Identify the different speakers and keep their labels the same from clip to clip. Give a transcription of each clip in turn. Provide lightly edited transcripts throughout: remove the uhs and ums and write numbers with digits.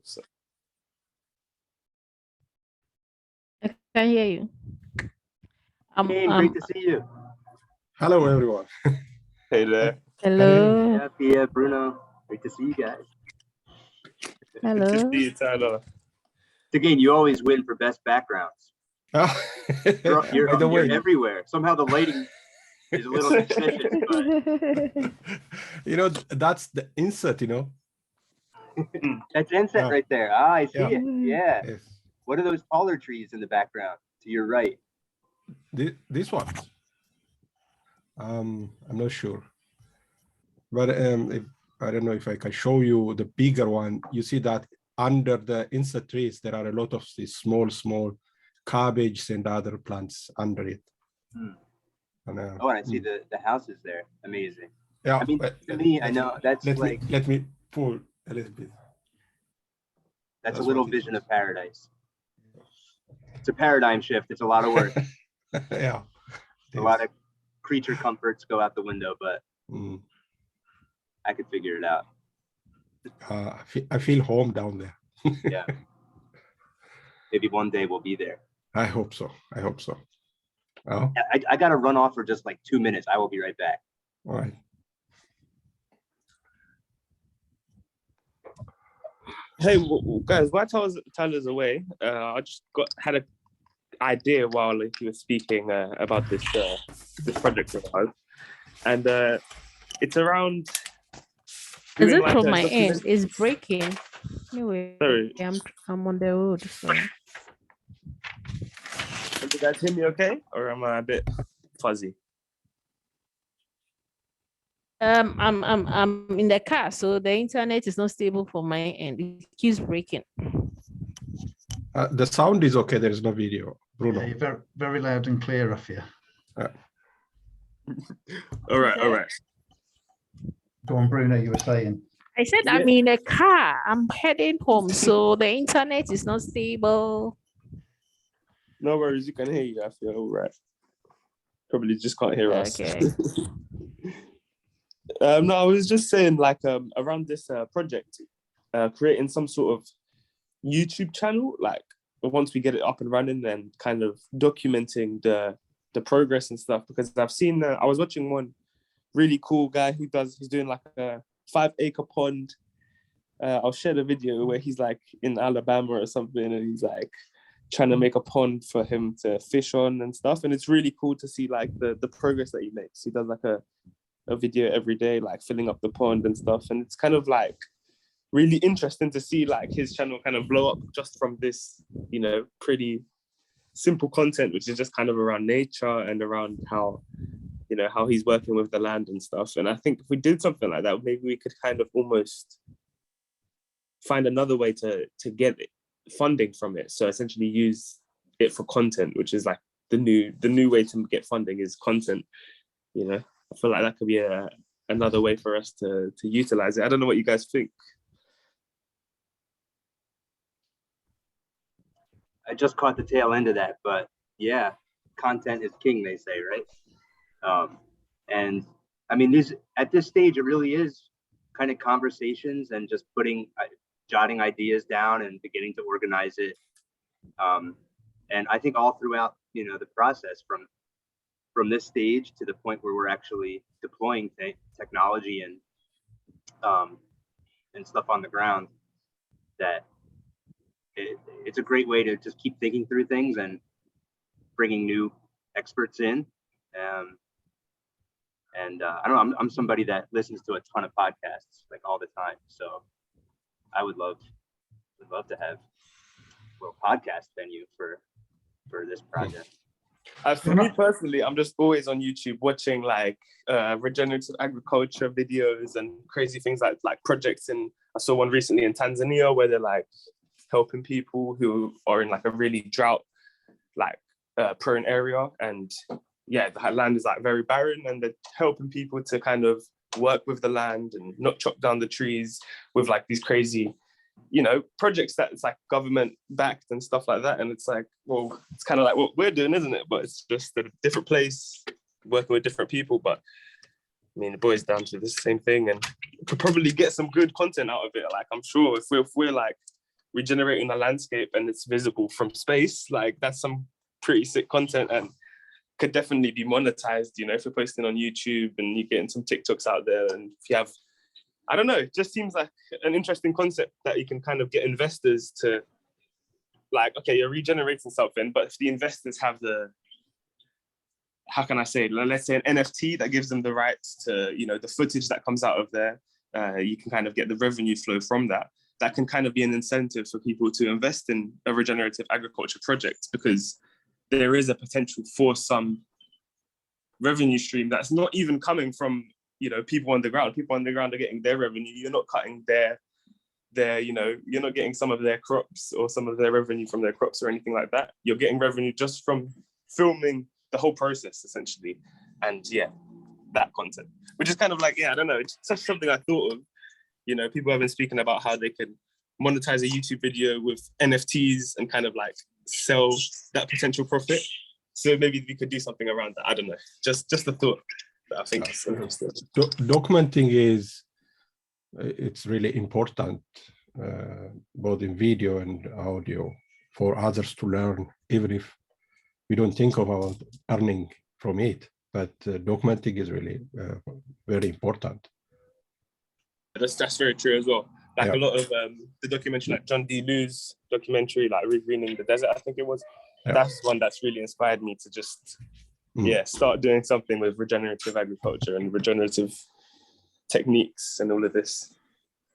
Speaker 1: So.
Speaker 2: I can hear you.
Speaker 3: Great to see you.
Speaker 4: Hello, everyone.
Speaker 1: Hey there.
Speaker 2: Hello.
Speaker 3: Yeah, Pia, Bruno. Great to see you guys.
Speaker 2: Hello.
Speaker 1: Good to see you, Tyler.
Speaker 3: Again, you always win for best backgrounds. You're everywhere. Somehow the lighting is a little suspicious, but
Speaker 4: you know, that's the insert, you know.
Speaker 3: That's inset right there. Ah, I see it. Yeah.
Speaker 4: Yes.
Speaker 3: What are those taller trees in the background to your right?
Speaker 4: This one. I'm not sure, but if, I don't know if I can show you the bigger one. You see that under the insert trees there are a lot of these small cabbage and other plants under it. And,
Speaker 3: and I see the houses there. Amazing.
Speaker 4: Yeah.
Speaker 3: I mean, to me, I know that's
Speaker 4: let me pull a little bit.
Speaker 3: That's a little vision of paradise. It's a paradigm shift. It's a lot of work.
Speaker 4: Yeah.
Speaker 3: A lot of creature comforts go out the window, but I could figure it out.
Speaker 4: I feel home down there.
Speaker 3: Yeah. Maybe one day we'll be there.
Speaker 4: I hope so. I hope so. Oh.
Speaker 3: I got to run off for just like 2 minutes. I will be right back.
Speaker 4: All right.
Speaker 1: Hey guys, while Tyler's away, I just had an idea while he was speaking about this project of ours, and it's around.
Speaker 2: Is it from my end? It's breaking. Anyway,
Speaker 1: sorry,
Speaker 2: I'm on the road. So.
Speaker 1: Can you guys hear me okay, or am I a bit fuzzy?
Speaker 2: I'm in the car, so the internet is not stable for my end. It keeps breaking.
Speaker 4: The sound is okay. There is no video. Bruno.
Speaker 5: Yeah, you're very, very loud and clear off here.
Speaker 1: All right.
Speaker 5: Go on, Bruno, you were saying.
Speaker 2: I said I'm in a car. I'm heading home, so the internet is not stable.
Speaker 1: No worries, you can hear you. I feel all right. Probably just can't hear us.
Speaker 2: Okay.
Speaker 1: No, I was just saying, like, around this project, creating some sort of YouTube channel, like once we get it up and running, and kind of documenting the progress and stuff. Because I've seen, I was watching one really cool guy he's doing like a 5-acre pond. I'll share the video where he's like in Alabama or something, and he's like trying to make a pond for him to fish on and stuff. And it's really cool to see like the progress that he makes. He does like a video every day, like filling up the pond and stuff. And it's kind of like really interesting to see like his channel kind of blow up just from this, you know, pretty simple content, which is just kind of around nature and around how, you know, how he's working with the land and stuff. And I think if we did something like that, maybe we could kind of almost find another way to get funding from it. So essentially use it for content, which is like the new way to get funding is content, you know. I feel like that could be another way for us to utilize it. I don't know what you guys think.
Speaker 3: I just caught the tail end of that, but yeah, content is king, they say, right? And I mean, at this stage, it really is kind of conversations and just jotting ideas down and beginning to organize it. And I think all throughout, you know, the process from this stage to the point where we're actually deploying technology and stuff on the ground, that it's a great way to just keep thinking through things and bringing new experts in. I don't know, I'm somebody that listens to a ton of podcasts like all the time. So I would love to have a little podcast venue for this project.
Speaker 1: For me personally, I'm just always on YouTube watching like regenerative agriculture videos and crazy things like projects. And I saw one recently in Tanzania where they're like helping people who are in like a really drought like prone area, and yeah, the land is like very barren, and they're helping people to kind of work with the land and not chop down the trees with like these crazy, you know, projects that it's like government backed and stuff like that. And it's like, well, it's kind of like what we're doing, isn't it? But it's just a different place, working with different people. But I mean, it boils down to the same thing, and we could probably get some good content out of it. Like, I'm sure if we're like regenerating a landscape and it's visible from space, like that's some pretty sick content and could definitely be monetized, you know, if you're posting on YouTube and you're getting some TikToks out there, and if you have, I don't know, it just seems like an interesting concept that you can kind of get investors to, like, okay, you're regenerating something, but if the investors have the, how can I say, let's say an NFT that gives them the rights to, you know, the footage that comes out of there, you can kind of get the revenue flow from that. That can kind of be an incentive for people to invest in a regenerative agriculture project, because there is a potential for some revenue stream that's not even coming from, you know, people on the ground. People on the ground are getting their revenue. You're not cutting their, you know, you're not getting some of their crops or some of their revenue from their crops or anything like that. You're getting revenue just from filming the whole process, essentially. And yeah, that content, which is kind of like, yeah, I don't know, it's just something I thought of. You know, people have been speaking about how they can monetize a YouTube video with NFTs and kind of like sell that potential profit. So maybe we could do something around that. I don't know, just a thought that I think is interesting.
Speaker 4: Documenting it's really important, both in video and audio, for others to learn, even if we don't think about earning from it. But documenting is really very important.
Speaker 1: That's very true as well. Like a lot of the documentary, like John D. Liu's documentary, like Regreening the Desert, I think it was. That's one that's really inspired me to just, start doing something with regenerative agriculture and regenerative techniques and all of this.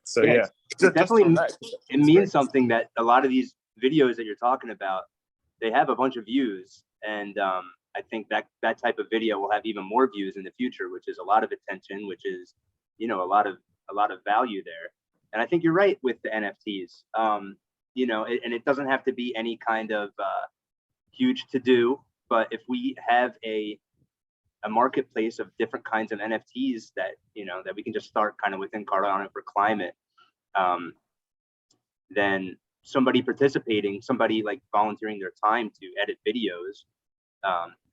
Speaker 1: So it
Speaker 3: definitely, it means something that a lot of these videos that you're talking about, they have a bunch of views, and I think that type of video will have even more views in the future, which is a lot of attention, which is, you know, a lot of value there. And I think you're right with the NFTs. You know, and it doesn't have to be any kind of huge to do, but if we have a marketplace of different kinds of NFTs that, you know, that we can just start kind of within Cardano for climate, then somebody participating, somebody like volunteering their time to edit videos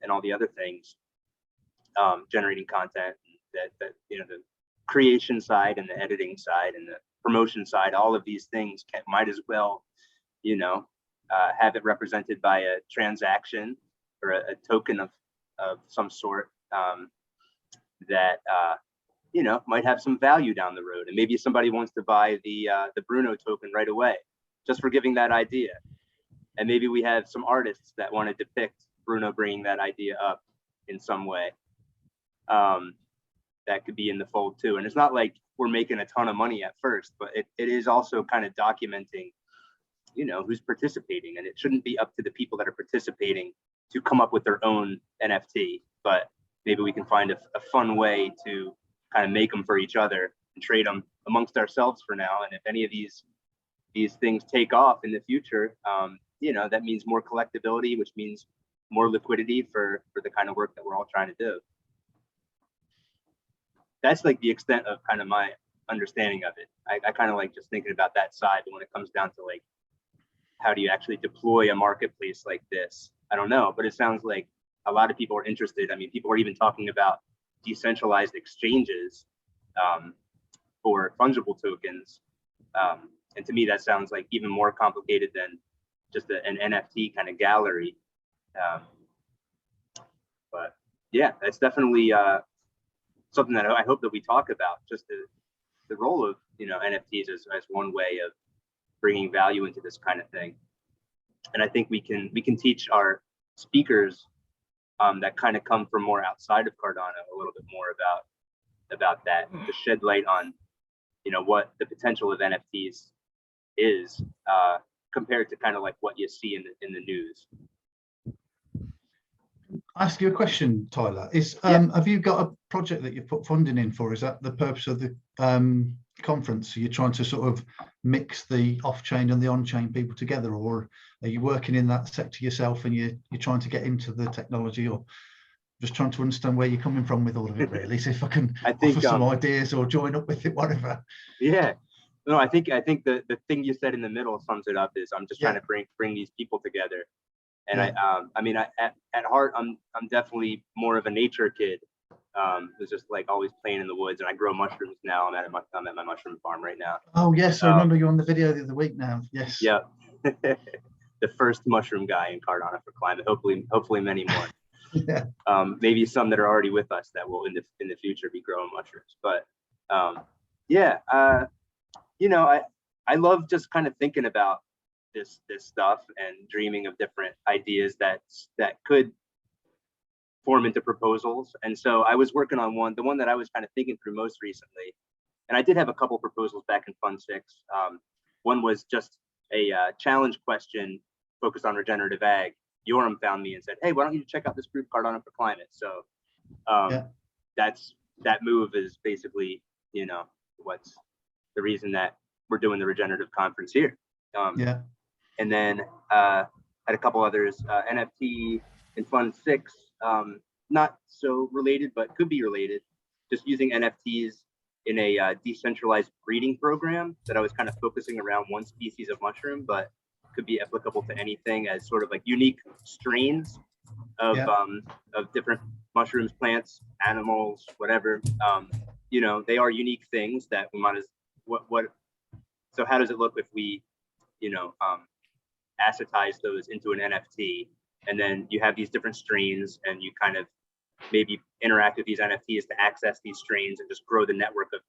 Speaker 3: and all the other things, generating content, that you know, the creation side and the editing side and the promotion side, all of these things might as well, you know, have it represented by a transaction or a token of some sort that you know, might have some value down the road. And maybe somebody wants to buy the Bruno token right away just for giving that idea. And maybe we have some artists that want to depict Bruno bringing that idea up in some way. That could be in the fold too. And it's not like we're making a ton of money at first, but it is also kind of documenting, you know, who's participating. And it shouldn't be up to the people that are participating to come up with their own NFT, but maybe we can find a fun way to kind of make them for each other and trade them amongst ourselves for now. And if any of these things take off in the future, you know, that means more collectability, which means more liquidity for the kind of work that we're all trying to do. That's like the extent of kind of my understanding of it. I kind of like just thinking about that side, but when it comes down to like, how do you actually deploy a marketplace like this? I don't know, but it sounds like a lot of people are interested. I mean, people are even talking about decentralized exchanges for fungible tokens. And to me, that sounds like even more complicated than just an NFT kind of gallery. But yeah, that's definitely something that I hope that we talk about, just the role of, you know, NFTs as one way of bringing value into this kind of thing. And I think we can teach our speakers that kind of come from more outside of Cardano a little bit more about that, to shed light on, you know, what the potential of NFTs is compared to kind of like what you see in the news.
Speaker 5: Ask you a question, Tyler. Have you got a project that you put funding in for? Is that the purpose of the conference? Are you trying to sort of mix the off-chain and the on-chain people together, or are you working in that sector yourself and you're trying to get into the technology, or just trying to understand where you're coming from with all of it, really? So if I can offer some ideas or join up with it, whatever. Yeah.
Speaker 3: No, I think the thing you said in the middle sums it up. Is I'm just trying to bring these people together. And I mean, at heart, I'm definitely more of a nature kid. was just like always playing in the woods, and I grow mushrooms now. I'm at my mushroom farm right now.
Speaker 5: Oh yes, I remember you on the video the other week now. Yes.
Speaker 3: Yeah. The first mushroom guy in Cardano for Climate. Hopefully many more.
Speaker 5: Yeah.
Speaker 3: Maybe some that are already with us that will in the future be growing mushrooms. But yeah, you know, I love just kind of thinking about this stuff and dreaming of different ideas that could form into proposals. And so I was working on the one that I was kind of thinking through most recently. And I did have a couple proposals back in Fund 6. One was just a challenge question focused on regenerative ag. Yoram found me and said, hey, why don't you check out this group Cardano for Climate? So that move is basically, you know, what's the reason that we're doing the regenerative conference here. And then had a couple others, NFT in Fund 6, not so related, but could be related, just using NFTs in a decentralized breeding program that I was kind of focusing around one species of mushroom, but could be applicable to anything as sort of like unique strains of different mushrooms, plants, animals, whatever. You know, they are unique things that we might as so how does it look if we, you know, acetize those into an NFT, and then you have these different strains and you kind of maybe interact with these NFTs to access these strains and just grow the network of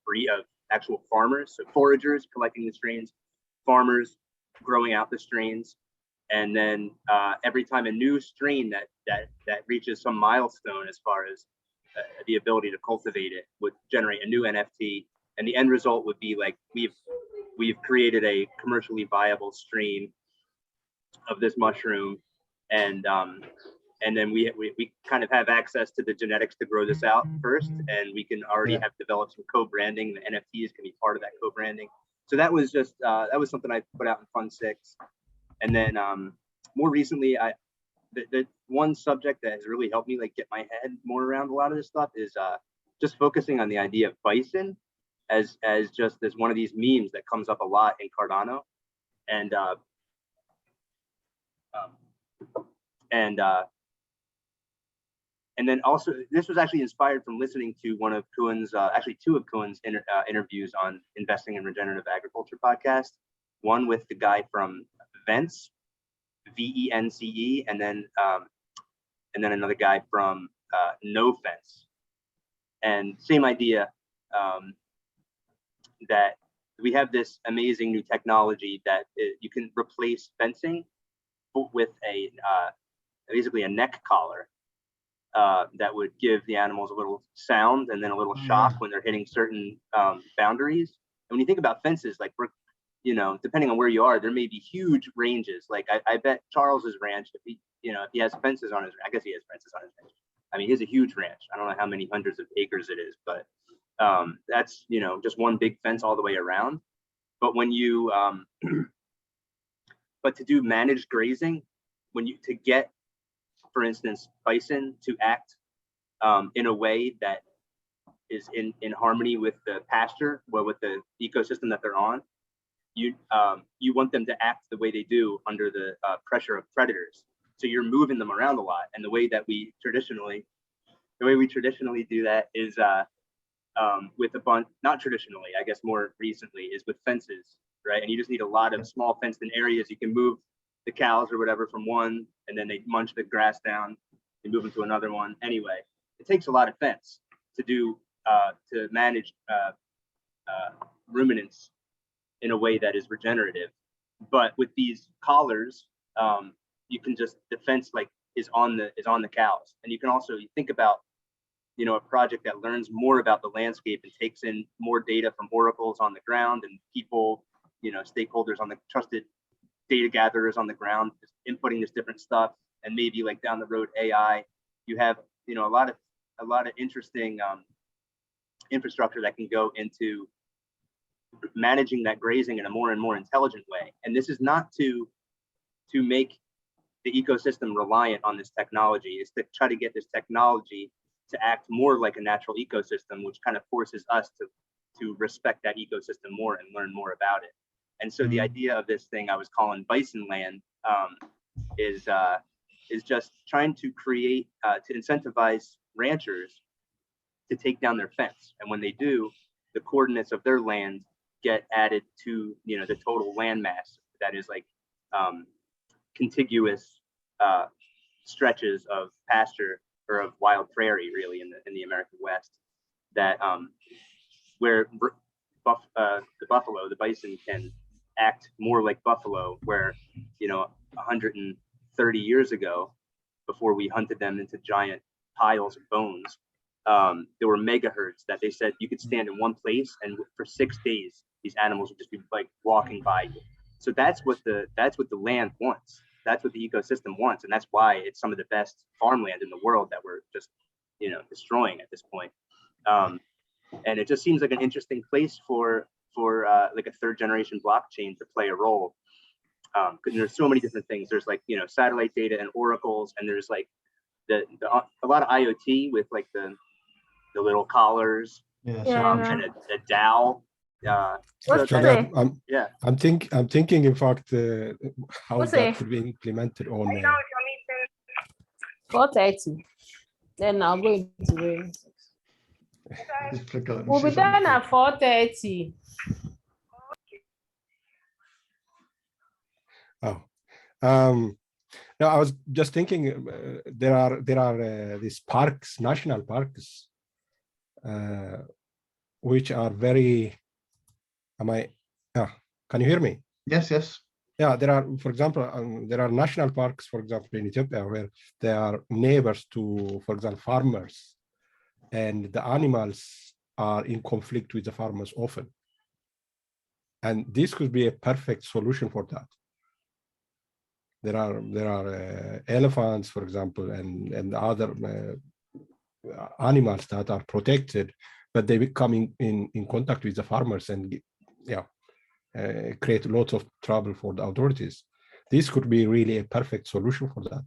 Speaker 3: actual farmers, so foragers collecting the strains, farmers growing out the strains, and then every time a new strain that reaches some milestone as far as the ability to cultivate it would generate a new NFT, and the end result would be like we've created a commercially viable strain of this mushroom, and then we kind of have access to the genetics to grow this out first, and we can already have developed some co-branding. The NFTs can be part of that co-branding. So that was just that was something I put out in Fund 6, and then more recently, the one subject that has really helped me like get my head more around a lot of this stuff is just focusing on the idea of bison as one of these memes that comes up a lot in Cardano, and then also, this was actually inspired from listening to one of Kuhn's, actually two of Kuhn's interviews on investing in regenerative agriculture podcast. One with the guy from Vence, VENCE, and then another guy from No Fence. And same idea, that we have this amazing new technology that you can replace fencing with basically a neck collar. That would give the animals a little sound and then a little shock when they're hitting certain boundaries. And when you think about fences, like you know, depending on where you are, there may be huge ranges. Like I bet Charles's ranch, if he has fences on his, I guess he has fences on his ranch. I mean, he has a huge ranch. I don't know how many hundreds of acres it is, but that's, you know, just one big fence all the way around. But when you, but to do managed grazing, to get, for instance, bison to act in a way that is in harmony with the pasture, with the ecosystem that they're on, you want them to act the way they do under the pressure of predators. So you're moving them around a lot, and the way we traditionally do that is with a bunch, not traditionally, I guess more recently, is with fences, right? And you just need a lot of small fenced-in areas. You can move the cows or whatever from one, and then they munch the grass down, you move them to another one. Anyway, it takes a lot of fence to do to manage ruminants in a way that is regenerative. But with these collars, you can just, the fence like is on the cows. And you can also think about, you know, a project that learns more about the landscape and takes in more data from oracles on the ground and people, you know, stakeholders on the trusted data gatherers on the ground, just inputting this different stuff. And maybe like down the road, AI, you have, you know, a lot of interesting infrastructure that can go into managing that grazing in a more and more intelligent way. And this is not to make the ecosystem reliant on this technology. It's to try to get this technology to act more like a natural ecosystem, which kind of forces us to respect that ecosystem more and learn more about it. And so the idea of this thing I was calling Bison Land is just trying to create, to incentivize ranchers to take down their fence. And when they do, the coordinates of their land get added to, you know, the total land mass that is like contiguous stretches of pasture or of wild prairie, really, in the American West, that where the buffalo, the bison, can act more like buffalo, where, you know, 130 years ago, before we hunted them into giant piles of bones, there were mega herds that they said you could stand in one place and for 6 days these animals would just be like walking by you. So that's what the land wants. That's what the ecosystem wants, and that's why it's some of the best farmland in the world that we're just, you know, destroying at this point. And it just seems like an interesting place for like a third generation blockchain to play a role, because there's so many different things. There's like, you know, satellite data and oracles, and there's like a lot of IoT with like the little collars, and a DAO.
Speaker 4: I'm thinking in fact how that could be implemented on
Speaker 2: 4:30. Then I'll go into the we'll be done at 4:30.
Speaker 4: No, I was just thinking there are these parks, national parks, which are very. Can you hear me?
Speaker 5: Yes.
Speaker 4: Yeah, there are, for example, there are national parks, for example, in Ethiopia, where they are neighbors to, for example, farmers, and the animals are in conflict with the farmers often. And this could be a perfect solution for that. There are elephants, for example, and other animals that are protected, but they become in contact with the farmers and create lots of trouble for the authorities. This could be really a perfect solution for that,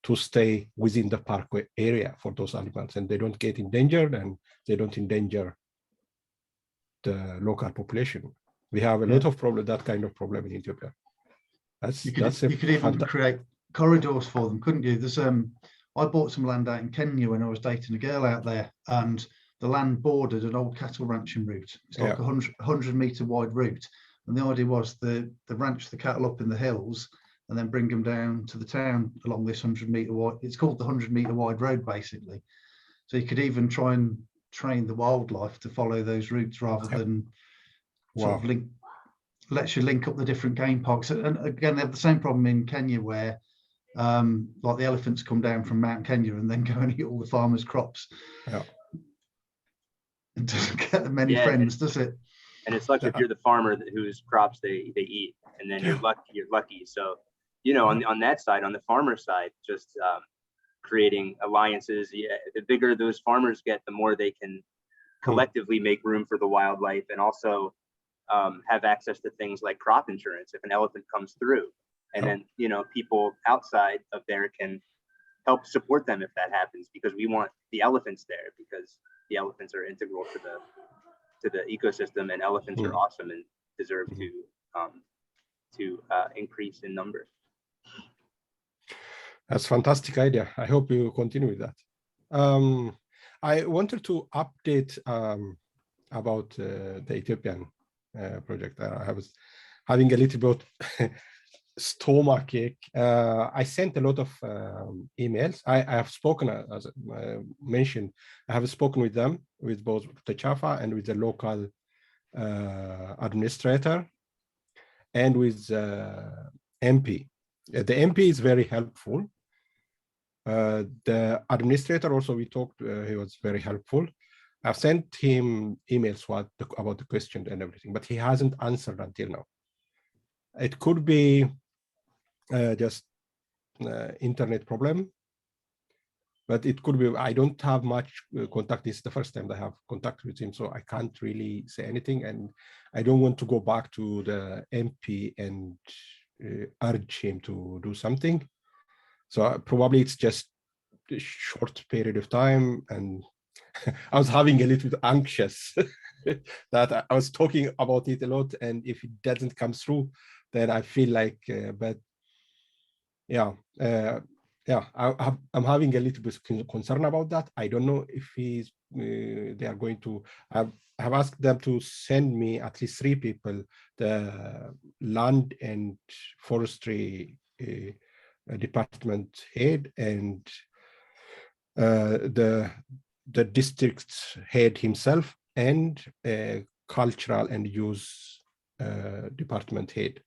Speaker 4: to stay within the parkway area for those animals, and they don't get endangered and they don't endanger the local population. We have a lot of problem, that kind of problem in Ethiopia. You could
Speaker 5: even create corridors for them, couldn't you? There's I bought some land out in Kenya when I was dating a girl out there, and the land bordered an old cattle ranching route. It's like a 100-meter wide route, and the idea was the ranch the cattle up in the hills and then bring them down to the town along this 100-meter wide. It's called the 100-meter wide road, basically. So you could even try and train the wildlife to follow those routes rather than sort of lets you link up the different game parks. And again, they have the same problem in Kenya where like the elephants come down from Mount Kenya and then go and eat all the farmers' crops. It doesn't get them many friends, does it?
Speaker 3: And it's like if you're the farmer whose crops they eat, and then you're lucky. So, you know, on that side, on the farmer side, just creating alliances. The bigger those farmers get, the more they can collectively make room for the wildlife, and also have access to things like crop insurance if an elephant comes through. And then, you know, people outside of there can help support them if that happens, because we want the elephants there, because the elephants are integral to the ecosystem, and elephants are awesome and deserve to increase in numbers.
Speaker 4: That's a fantastic idea. I hope you continue with that. I wanted to update about the Ethiopian project. I was having a little bit stomach ache. I sent a lot of emails. I have spoken, as I mentioned, I have spoken with them, with both the Chafa and with the local administrator and with MP. The MP is very helpful. The administrator also, we talked, he was very helpful. I've sent him emails about the question and everything, but he hasn't answered until now. It could be just internet problem, but it could be, I don't have much contact. This is the first time I have contact with him, so I can't really say anything, and I don't want to go back to the MP and urge him to do something. So probably it's just a short period of time, and I was having a little bit anxious that I was talking about it a lot, and if it doesn't come through, then I feel like, but yeah, yeah, I'm having a little bit of concern about that. I don't know if they are going to. I have asked them to send me at least 3 people, the land and forestry department head and the district head himself and cultural and youth department head.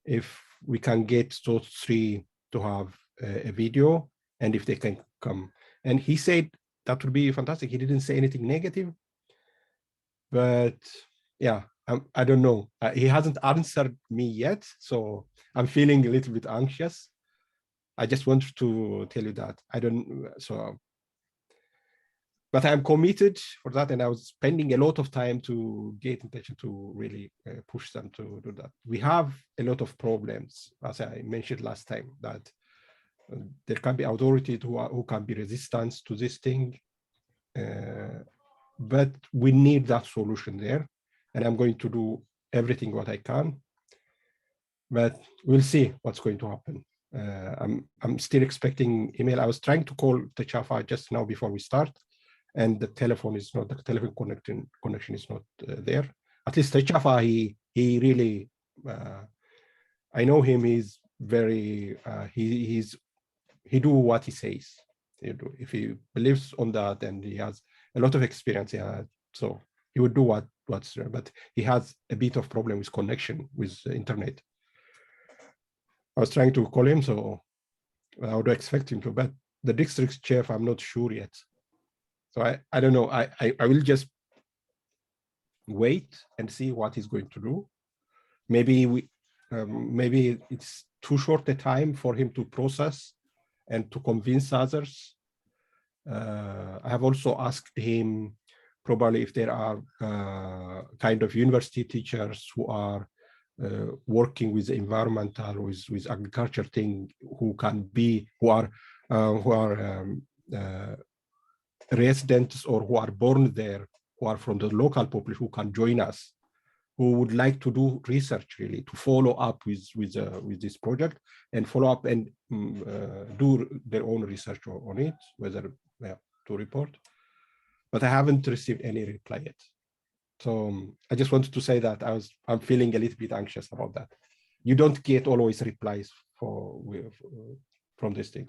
Speaker 4: If we can get those 3 to have a video, and if they can come, and he said that would be fantastic. He didn't say anything negative, but yeah, I don't know. He hasn't answered me yet, so I'm feeling a little bit anxious. I just wanted to tell you that I don't. So, but I'm committed for that, and I was spending a lot of time to get in touch to really push them to do that. We have a lot of problems, as I mentioned last time, that there can be authorities who can be resistant to this thing, but we need that solution there, and I'm going to do everything what I can, but we'll see what's going to happen. I'm still expecting email. I was trying to call Tachafa just now before we start, and the telephone connection is not there. At least Tachafa, he really, I know him. He's very he do what he says. If he believes on that, and he has a lot of experience, yeah, so he would do what's there. But he has a bit of problem with connection with the internet. I was trying to call him, so I would expect him to, but the district chief, I'm not sure yet. So I don't know. I will just wait and see what he's going to do. Maybe maybe it's too short a time for him to process and to convince others. I have also asked him probably if there are kind of university teachers who are working with environmental, with agriculture thing, who are residents or who are born there, who are from the local population, who can join us, who would like to do research, really to follow up with this project and follow up and do their own research on it, whether to report. But I haven't received any reply yet. So I just wanted to say that I'm feeling a little bit anxious about that. You don't get always replies from this thing.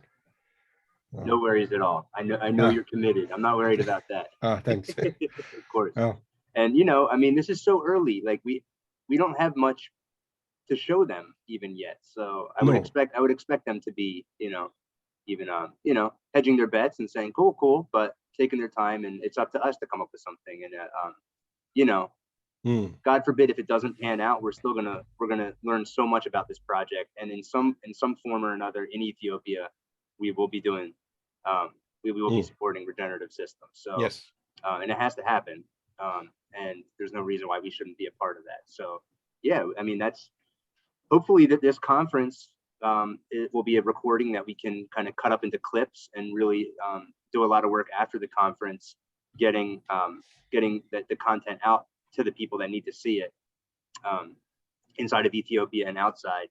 Speaker 3: No worries at all. I know you're committed. I'm not worried about that.
Speaker 4: Thanks.
Speaker 3: Of course. And I mean, this is so early. Like we don't have much to show them even yet. So I would expect them to be, even hedging their bets and saying cool, but taking their time, and it's up to us to come up with something. And God forbid if it doesn't pan out, we're gonna learn so much about this project, and in some form or another in Ethiopia, we will be doing we will be supporting regenerative systems. So
Speaker 4: yes,
Speaker 3: and it has to happen, and there's no reason why we shouldn't be a part of that. So yeah, I mean, that's hopefully that this conference it will be a recording that we can kind of cut up into clips and really do a lot of work after the conference, getting the content out to the people that need to see it inside of Ethiopia and outside.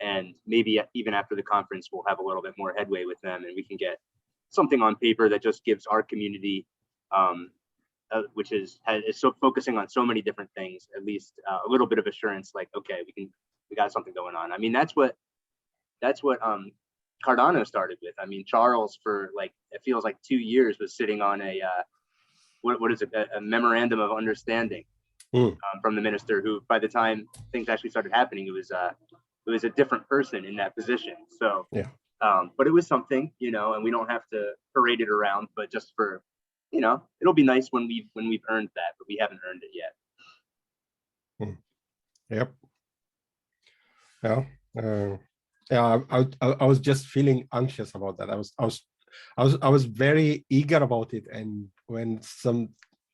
Speaker 3: And maybe even after the conference, we'll have a little bit more headway with them, and we can get something on paper that just gives our community, which is so focusing on so many different things, at least a little bit of assurance, like, okay, we got something going on. I mean, that's what Cardano started with. I mean, Charles, for like, it feels like 2 years, was sitting on a what is it, a memorandum of understanding from the minister, who by the time things actually started happening, it was a different person in that position. So
Speaker 4: yeah,
Speaker 3: but it was something, and we don't have to parade it around, but just for, it'll be nice when we've earned that, but we haven't earned it yet.
Speaker 4: Yep. Yeah. I was just feeling anxious about that. I was very eager about it, and when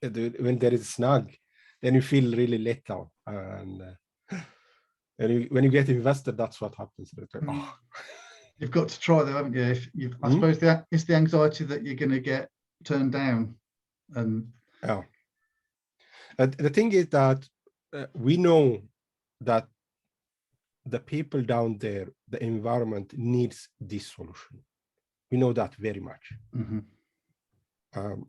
Speaker 4: there is snag, then you feel really let down, and when you get invested, that's what happens.
Speaker 5: You've got to try though, haven't you? I suppose it's the anxiety that you're going to get turned down. And
Speaker 4: the thing is that we know that the people down there, the environment needs this solution. We know that very much.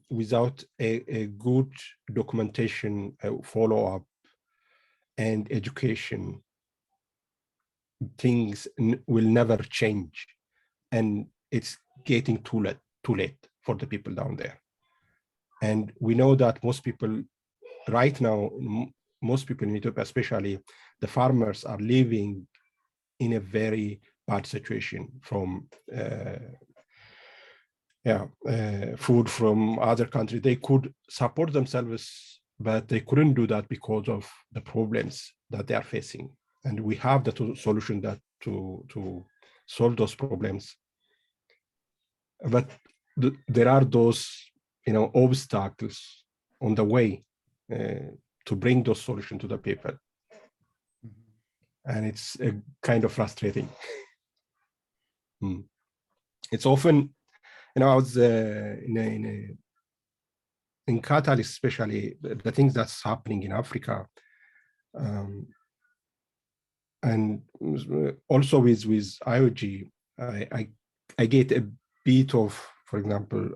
Speaker 4: Without a good documentation, follow-up, and education, things will never change, and it's getting too late for the people down there. And we know that most people right now, most people in Ethiopia, especially the farmers, are living in a very bad situation from food from other countries. They could support themselves, but they couldn't do that because of the problems that they are facing. And we have the solution that to solve those problems. But there are those, obstacles on the way to bring those solutions to the people. And it's kind of frustrating. It's often, I was in Qatar, especially the things that's happening in Africa, and also with IOG, I get a bit of, for example,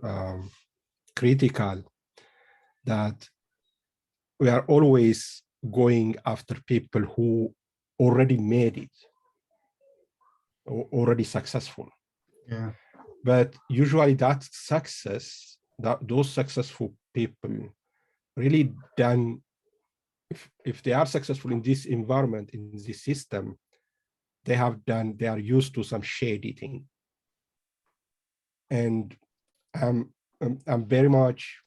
Speaker 4: critical that we are always going after people who already made it, already successful.
Speaker 5: Yeah.
Speaker 4: But usually that success, those successful people really done, if they are successful in this environment, in this system, they are used to some shady thing. And I'm very much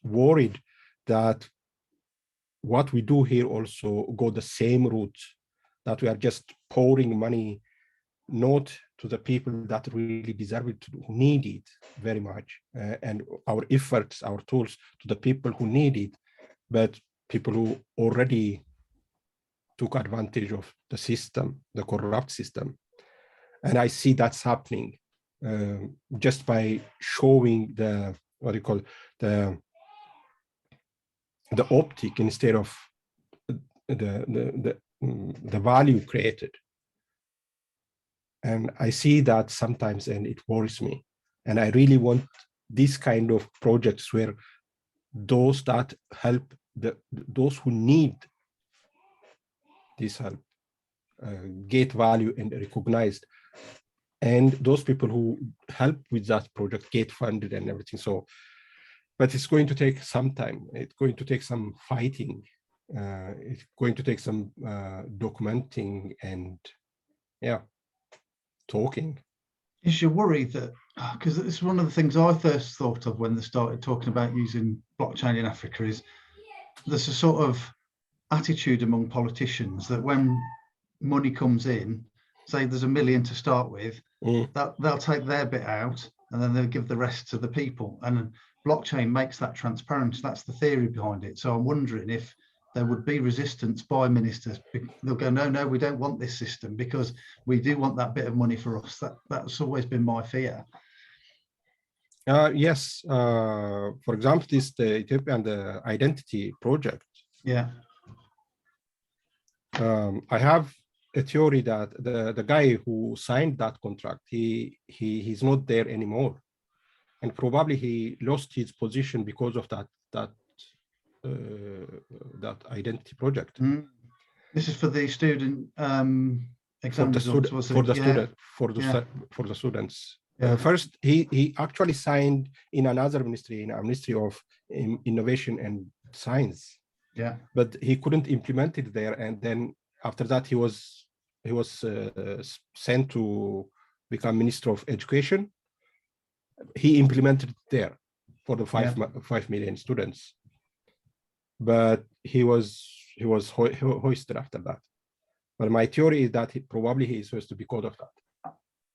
Speaker 4: worried that what we do here also go the same route, that we are just pouring money not to the people that really deserve it, who need it very much, and our efforts, our tools to the people who need it, but people who already took advantage of the system, the corrupt system. And I see that's happening just by showing the optic instead of the value created. And I see that sometimes, and it worries me. And I really want this kind of projects where those that help those who need this help get value and recognized, and those people who help with that project get funded and everything. So, but it's going to take some time. It's going to take some fighting. It's going to take some documenting and talking.
Speaker 5: Is your worry that, because it's one of the things I first thought of when they started talking about using blockchain in Africa, is there's a sort of attitude among politicians that when money comes in, say there's $1 million to start with, that they'll take their bit out and then they'll give the rest to the people. And blockchain makes that transparent. That's the theory behind it. So I'm wondering if there would be resistance by ministers. They'll go, no, we don't want this system because we do want that bit of money for us. That's always been my fear.
Speaker 4: Yes. For example, the Ethiopian the identity project.
Speaker 5: Yeah.
Speaker 4: I have a theory that the guy who signed that contract, he's not there anymore, and probably he lost his position because of that identity project.
Speaker 5: This is for the student exam results, was it?
Speaker 4: For the students.
Speaker 5: Yeah.
Speaker 4: First, he actually signed in another ministry, in a Ministry of Innovation and Science.
Speaker 5: Yeah.
Speaker 4: But he couldn't implement it there, and then after that he was sent to become Minister of Education. He implemented it there for the 5 million students, but he was hoisted after that. But my theory is that he is supposed to be because of that.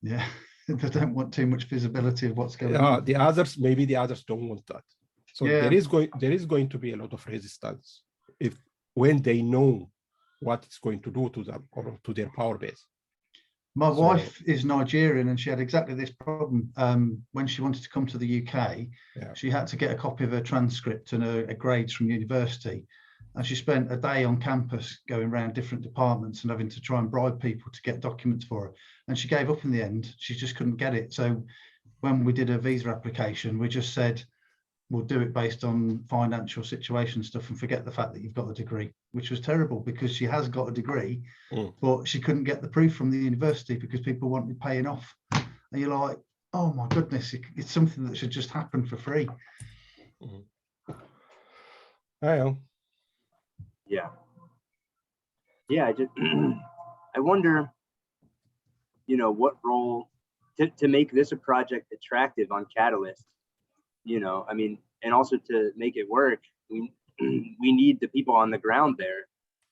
Speaker 5: Yeah, they don't want too much visibility of what's going on.
Speaker 4: The others don't want that. So there is going to be a lot of resistance when they know what it's going to do to them or to their power base.
Speaker 5: My wife is Nigerian, and she had exactly this problem when she wanted to come to the UK. She had to get a copy of her transcript and her grades from university, And she spent a day on campus going around different departments and having to try and bribe people to get documents for her. And she gave up in the end. She just couldn't get it. So when we did her visa application, we just said, we'll do it based on financial situation stuff and forget the fact that you've got a degree, which was terrible because she has got a degree, but she couldn't get the proof from the university because people wanted paying off. And you're like, oh my goodness, it's something that should just happen for free.
Speaker 4: I know.
Speaker 3: Yeah. Yeah, I just I wonder, you know, what role to make this a project attractive on Catalyst, you know, I mean, and also to make it work, we need the people on the ground there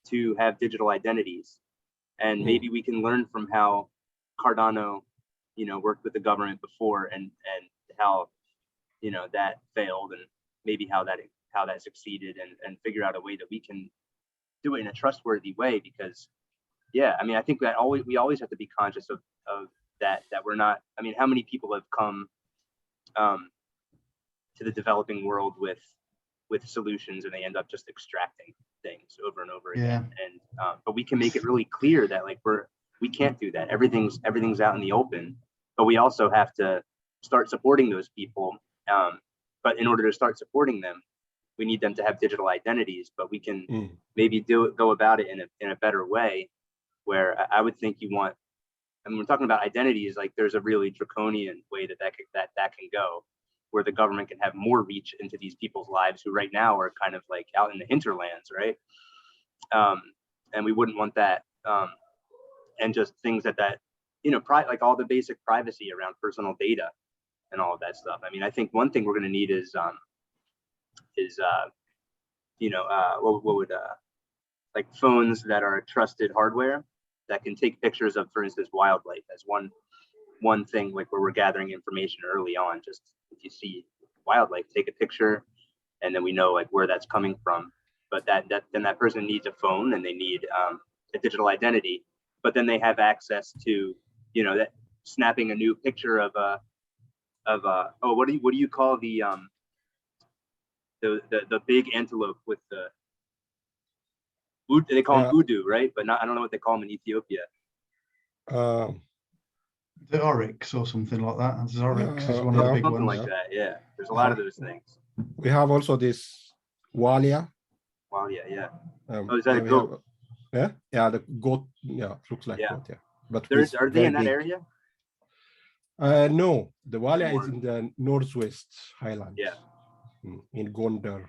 Speaker 3: to have digital identities. And maybe we can learn from how Cardano, you know, worked with the government before and how, you know, that failed, and maybe how that succeeded, and figure out a way that we can do it in a trustworthy way. Because yeah, I mean, I think that we always have to be conscious of that we're not, I mean, how many people have come to the developing world with solutions and they end up just extracting things over and over again. And but we can make it really clear that like we can't do that. Everything's out in the open, but we also have to start supporting those people. But in order to start supporting them, we need them to have digital identities. But we can maybe go about it in a better way, where I would think you want. I mean, we're talking about identities. Like, there's a really draconian way that can go, where the government can have more reach into these people's lives who right now are kind of like out in the hinterlands, right? And we wouldn't want that. And just things that you know, like all the basic privacy around personal data and all of that stuff. I mean, I think one thing we're going to need is you know, what would like phones that are trusted hardware that can take pictures of, for instance, wildlife as one thing, like where we're gathering information early on. Just if you see wildlife, take a picture, and then we know like where that's coming from. But then that person needs a phone, and they need a digital identity. But then they have access to, you know, that snapping a new picture of oh, what do you call the big antelope with the, they call them voodoo, right? But I don't know what they call them in Ethiopia.
Speaker 5: The oryx or something like that. The oryx is one of the big
Speaker 3: something
Speaker 5: ones.
Speaker 3: like that. Yeah, there's a lot of those things.
Speaker 4: We have also this walia.
Speaker 3: Walia, yeah. Oh, is that a goat?
Speaker 4: Yeah, the goat. Yeah, looks like goat. Yeah, but
Speaker 3: are they in that area?
Speaker 4: No, the walia is in the northwest highlands.
Speaker 3: Yeah,
Speaker 4: in Gondar.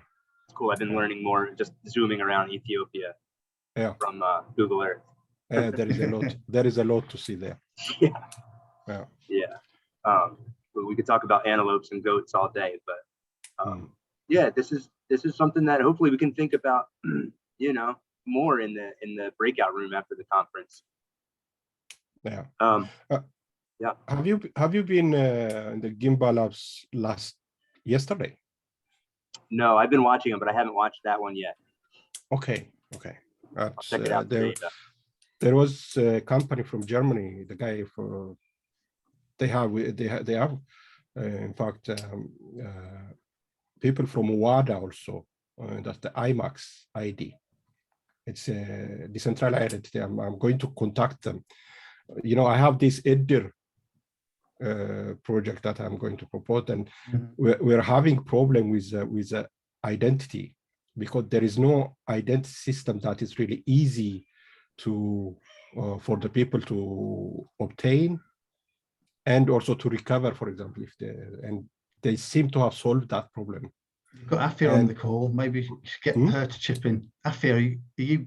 Speaker 3: It's cool. I've been learning more just zooming around Ethiopia.
Speaker 4: Yeah.
Speaker 3: From Google Earth.
Speaker 4: There is a lot. There is a lot to see there.
Speaker 3: Yeah. But we could talk about antelopes and goats all day, but yeah, this is something that hopefully we can think about, you know, more in the breakout room after the conference.
Speaker 4: Yeah.
Speaker 3: Yeah.
Speaker 4: Have you been in the Gimbal Labs yesterday?
Speaker 3: No, I've been watching them, but I haven't watched that one yet.
Speaker 4: Okay.
Speaker 3: I'll check it out today,
Speaker 4: there was a company from Germany. The guy they have in fact people from WADA also. That's the IMAX ID. It's a decentralized identity. I'm going to contact them. You know, I have this EDIR project that I'm going to propose, and we're having problem with the identity, because there is no identity system that is really easy to for the people to obtain and also to recover, for example, and they seem to have solved that problem.
Speaker 5: You've got Afia on the call. Maybe you should get her to chip in. Afia, are you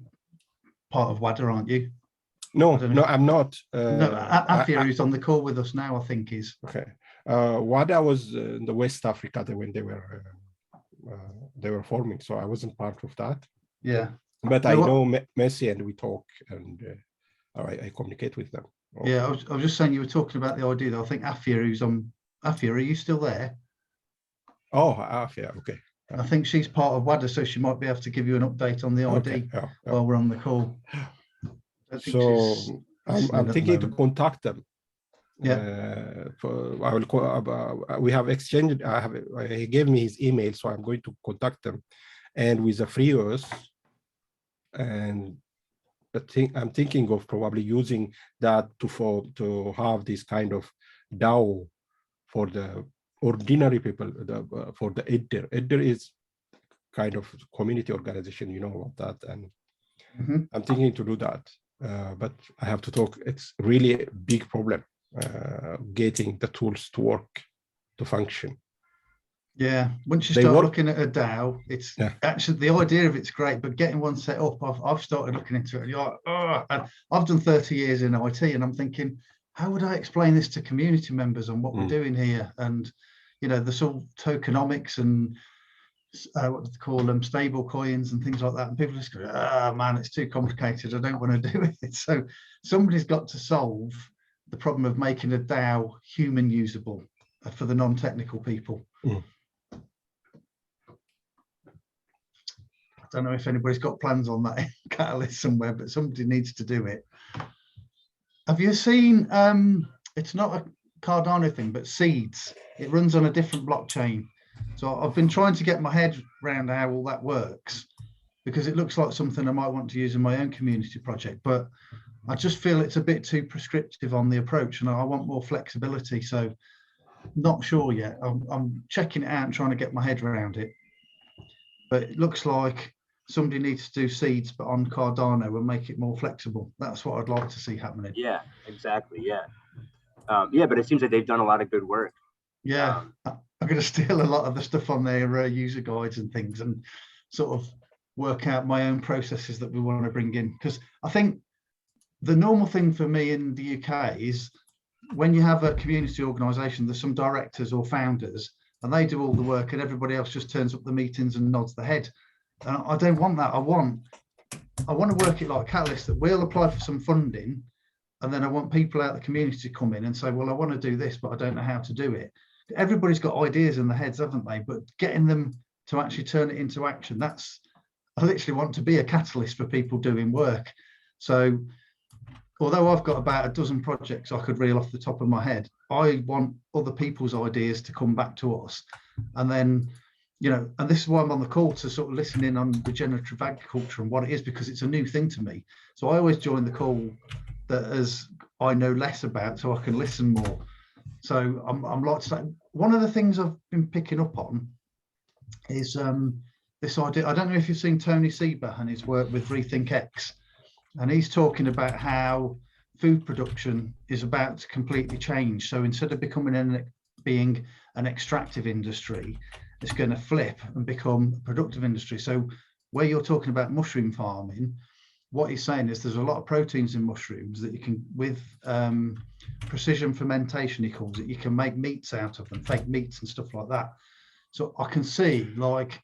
Speaker 5: part of WADA, aren't you?
Speaker 4: No, I'm not.
Speaker 5: No, Afia is on the call with us now, I think is.
Speaker 4: Okay. WADA was in the West Africa when they were forming, so I wasn't part of that.
Speaker 5: Yeah.
Speaker 4: But I know Messi, and we talk, and I communicate with them.
Speaker 5: Yeah, I was just saying, you were talking about the idea. I think Afia, who's on. Afia, are you still there?
Speaker 4: Oh, Afia, okay.
Speaker 5: I think she's part of WADA, so she might be able to give you an update on the ID while we're on the call.
Speaker 4: So I'm thinking to contact them.
Speaker 5: Yeah.
Speaker 4: I will call. We have exchanged. He gave me his email, so I'm going to contact them. And with the free US, And I'm thinking of probably using that to have this kind of DAO for the ordinary people, for the EDDER. EDDER is kind of community organization, you know about that, and I'm thinking to do that. But I have to talk. It's really a big problem getting the tools to work, to function.
Speaker 5: Yeah, once you start looking at a DAO, it's actually, the idea of it's great, but getting one set up, I've started looking into it, and you're like, oh, and I've done 30 years in IT, and I'm thinking, how would I explain this to community members on what we're doing here? And, you know, the sort of tokenomics and what do they call them, stable coins and things like that. And people just go, oh man, it's too complicated, I don't want to do it. So somebody's got to solve the problem of making a DAO human usable for the non-technical people. I don't know if anybody's got plans on that catalyst somewhere, but somebody needs to do it. Have you seen, it's not a Cardano thing, but Seeds? It runs on a different blockchain. So I've been trying to get my head around how all that works, because it looks like something I might want to use in my own community project, but I just feel it's a bit too prescriptive on the approach, and I want more flexibility. So not sure yet. I'm checking it out and trying to get my head around it. But it looks like somebody needs to do Seeds, but on Cardano, and make it more flexible. That's what I'd like to see happening.
Speaker 3: Yeah, exactly. Yeah. Yeah, but it seems like they've done a lot of good work.
Speaker 5: Yeah, I'm going to steal a lot of the stuff on their user guides and things, and sort of work out my own processes that we want to bring in. Because I think the normal thing for me in the UK is when you have a community organisation, there's some directors or founders, and they do all the work, and everybody else just turns up the meetings and nods the head. And I don't want that. I want to work it like Catalyst, that we'll apply for some funding, and then I want people out of the community to come in and say, well, I want to do this, but I don't know how to do it. Everybody's got ideas in their heads, haven't they? But getting them to actually turn it into action, I literally want to be a catalyst for people doing work. So although I've got about a dozen projects I could reel off the top of my head, I want other people's ideas to come back to us. And then, you know, and this is why I'm on the call, to sort of listen in on regenerative agriculture and what it is, because it's a new thing to me. So I always join the call that as I know less about, so I can listen more. So I'm like to say, one of the things I've been picking up on is this idea. I don't know if you've seen Tony Sieber and his work with Rethink X, and he's talking about how food production is about to completely change. So instead of being an extractive industry, it's going to flip and become a productive industry. So where you're talking about mushroom farming, what he's saying is there's a lot of proteins in mushrooms that you can, with precision fermentation, he calls it, you can make meats out of them, fake meats and stuff like that. So I can see, like,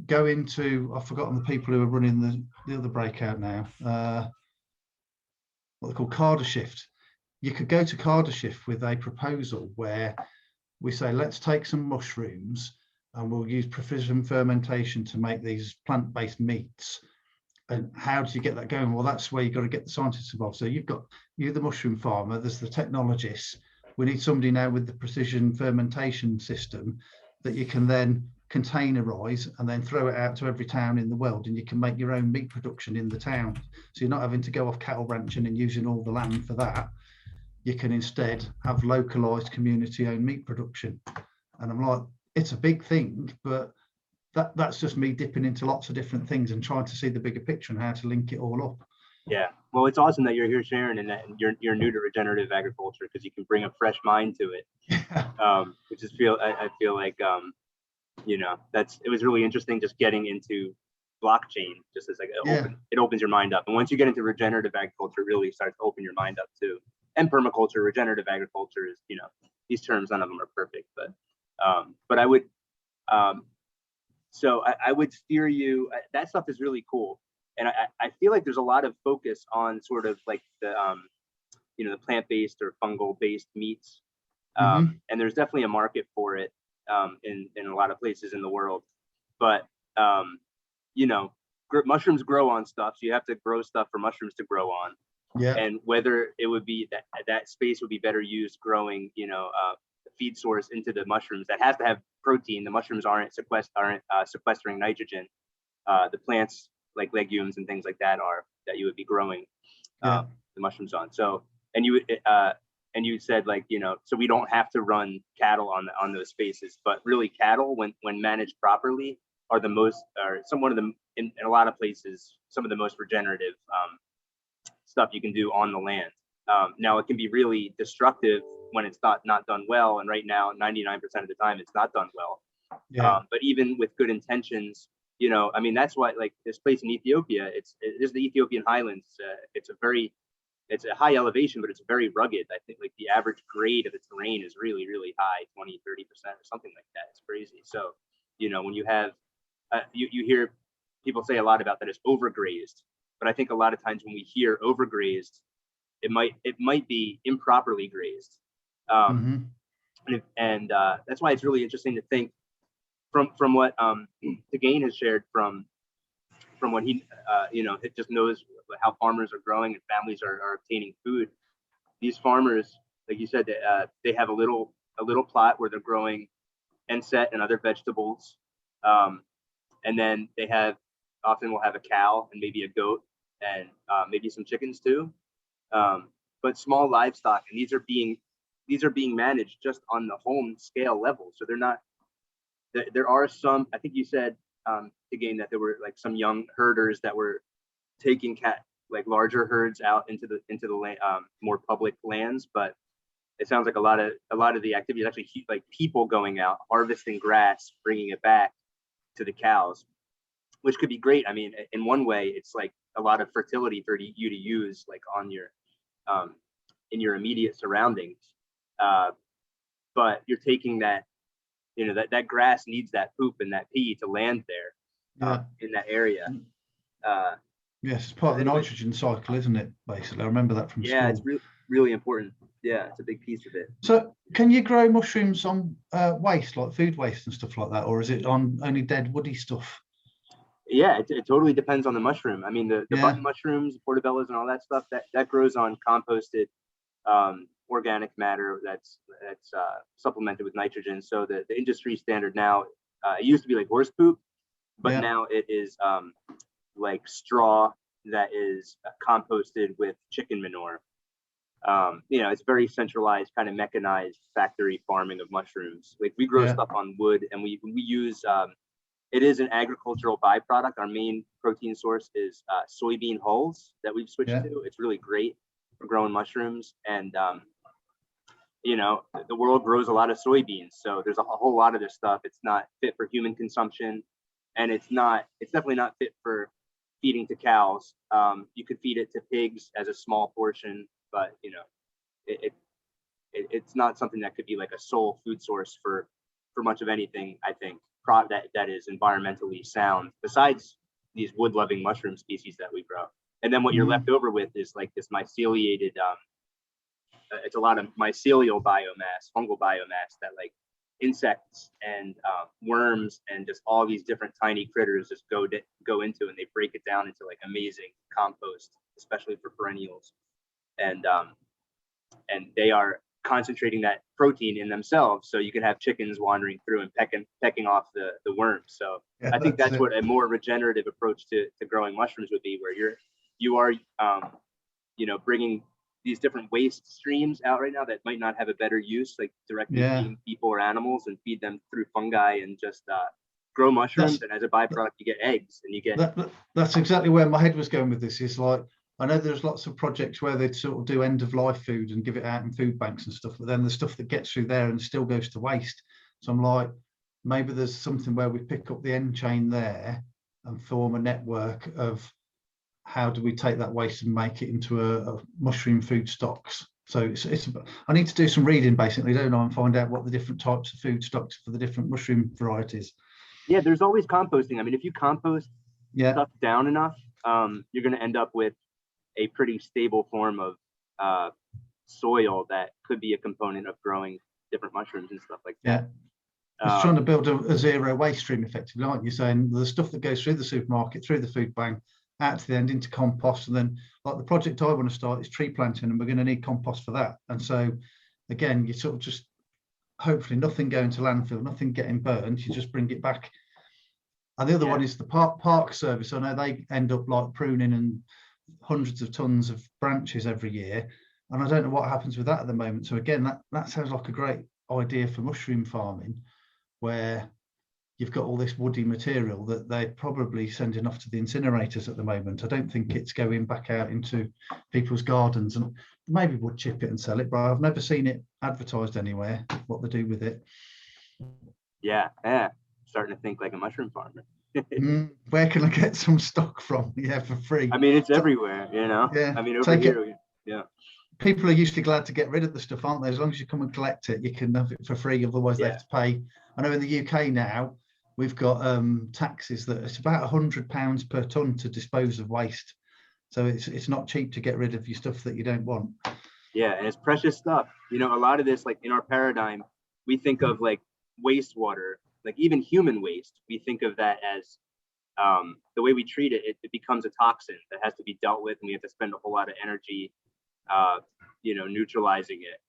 Speaker 5: going to, I've forgotten the people who are running the other breakout now, what they call Cardashift. You could go to Cardashift with a proposal where we say, let's take some mushrooms and we'll use precision fermentation to make these plant-based meats. And how do you get that going? Well, that's where you've got to get the scientists involved. So you're the mushroom farmer, there's the technologists. We need somebody now with the precision fermentation system that you can then containerize and then throw it out to every town in the world, and you can make your own meat production in the town. So you're not having to go off cattle ranching and using all the land for that. You can instead have localized community-owned meat production. And I'm like, it's a big thing, but that's just me dipping into lots of different things and trying to see the bigger picture and how to link it all up.
Speaker 3: Yeah, well, it's awesome that you're here sharing, and that you're new to regenerative agriculture, because you can bring a fresh mind to it. Which is I feel like you know, it was really interesting just getting into blockchain, just as like it opens your mind up. And once you get into regenerative agriculture, it really starts to open your mind up too. And permaculture, regenerative agriculture is, you know, these terms, none of them are perfect, but I would so I would steer you. That stuff is really cool, and I feel like there's a lot of focus on sort of like the you know, the plant-based or fungal-based meats, and there's definitely a market for it in a lot of places in the world. But you know, mushrooms grow on stuff, so you have to grow stuff for mushrooms to grow on.
Speaker 5: Yeah.
Speaker 3: And whether it would be that space would be better used growing, you know, feed source into the mushrooms that has to have protein. The mushrooms aren't sequestering nitrogen. The plants like legumes and things like that are that you would be growing
Speaker 5: Yeah.
Speaker 3: the mushrooms on. So, and you said, like, you know, so we don't have to run cattle on those spaces, but really cattle, when managed properly, are one of the, in a lot of places, some of the most regenerative stuff you can do on the land. Now it can be really destructive when it's not done well, and right now 99% of the time it's not done well.
Speaker 5: Yeah.
Speaker 3: But even with good intentions, you know, I mean, that's why, like, this place in Ethiopia, it is the Ethiopian highlands. It's a high elevation, but it's very rugged. I think like the average grade of the terrain is really, really high, 20-30% or something like that. It's crazy. So, you know, when you have you hear people say a lot about that it's overgrazed, but I think a lot of times when we hear overgrazed, it might be improperly grazed. And that's why it's really interesting to think from what Tegain has shared from what he you know, it just knows how farmers are growing and families are obtaining food. These farmers, like you said, they have a little plot where they're growing enset and other vegetables, and then they often will have a cow and maybe a goat and maybe some chickens too, but small livestock, and these are being managed just on the home scale level. So they're not. There are some. I think you said again that there were like some young herders that were taking larger herds out into the land, more public lands, but it sounds like a lot of the activity is actually like people going out harvesting grass, bringing it back to the cows, which could be great. I mean, in one way, it's like a lot of fertility for you to use like on your in your immediate surroundings, but you're taking that, you know, that grass needs that poop and that pee to land there in that area.
Speaker 5: Yes, it's part of the nitrogen cycle, isn't it? Basically, I remember that from school.
Speaker 3: Yeah, it's really important. Yeah, it's a big piece of it.
Speaker 5: So, can you grow mushrooms on waste, like food waste and stuff like that, or is it on only dead woody stuff?
Speaker 3: Yeah, it totally depends on the mushroom. I mean, the button mushrooms, portobellos, and all that stuff that grows on composted organic matter that's supplemented with nitrogen. So the industry standard now, it used to be like horse poop, but now it is like straw that is composted with chicken manure. You know, it's very centralized, kind of mechanized factory farming of mushrooms. Like we grow stuff on wood, and we use it is an agricultural byproduct. Our main protein source is soybean hulls that we've switched to. It's really great for growing mushrooms, and you know, the world grows a lot of soybeans, so there's a whole lot of this stuff. It's not fit for human consumption, and it's definitely not fit for feeding to cows. You could feed it to pigs as a small portion, but you know, it's not something that could be like a sole food source for much of anything, I think, that is environmentally sound, besides these wood-loving mushroom species that we grow. And then what you're left over with is like this myceliated, it's a lot of mycelial biomass, fungal biomass that like insects and worms and just all these different tiny critters just go into, and they break it down into like amazing compost, especially for perennials. And they are concentrating that protein in themselves, so you can have chickens wandering through and pecking off the worms. So I think that's what a more regenerative approach to growing mushrooms would be, where you are you know, bringing these different waste streams out right now that might not have a better use, like directly feeding people or animals, and feed them through fungi, and just grow mushrooms. And as a byproduct, you get eggs, and you get
Speaker 5: that's exactly where my head was going with this. Is like, I know there's lots of projects where they sort of do end of life food and give it out in food banks and stuff, but then the stuff that gets through there and still goes to waste. So I'm like, maybe there's something where we pick up the end chain there and form a network of how do we take that waste and make it into a mushroom food stocks. So I need to do some reading basically, don't I, and find out what the different types of food stocks for the different mushroom varieties.
Speaker 3: Yeah, there's always composting. I mean, if you compost stuff down enough, you're going to end up with a pretty stable form of soil that could be a component of growing different mushrooms and stuff like that.
Speaker 5: It's trying to build a zero waste stream effectively, aren't you? Saying the stuff that goes through the supermarket, through the food bank, out to the end into compost, and then like the project I want to start is tree planting, and we're going to need compost for that. And so again, you sort of just hopefully nothing going to landfill, nothing getting burned, you just bring it back And the other
Speaker 3: Yeah.
Speaker 5: one is the park service. I know they end up like pruning and hundreds of tons of branches every year. And I don't know what happens with that at the moment. So again, that sounds like a great idea for mushroom farming, where you've got all this woody material that they're probably sending off to the incinerators at the moment. I don't think it's going back out into people's gardens, and maybe would chip it and sell it, but I've never seen it advertised anywhere, what they do with it.
Speaker 3: Yeah. Starting to think like a mushroom farmer.
Speaker 5: Where can I get some stock from? Yeah, for free.
Speaker 3: I mean, it's everywhere, you know?
Speaker 5: Yeah.
Speaker 3: I mean, over here, yeah.
Speaker 5: People are usually glad to get rid of the stuff, aren't they? As long as you come and collect it, you can have it for free. Otherwise, they have to pay. I know in the UK now, we've got taxes that it's about £100 per tonne to dispose of waste. So it's not cheap to get rid of your stuff that you don't want.
Speaker 3: Yeah, and it's precious stuff. You know, a lot of this, like in our paradigm, we think of like wastewater, like even human waste. We think of that as the way we treat it, it becomes a toxin that has to be dealt with, and we have to spend a whole lot of energy, you know, neutralizing it.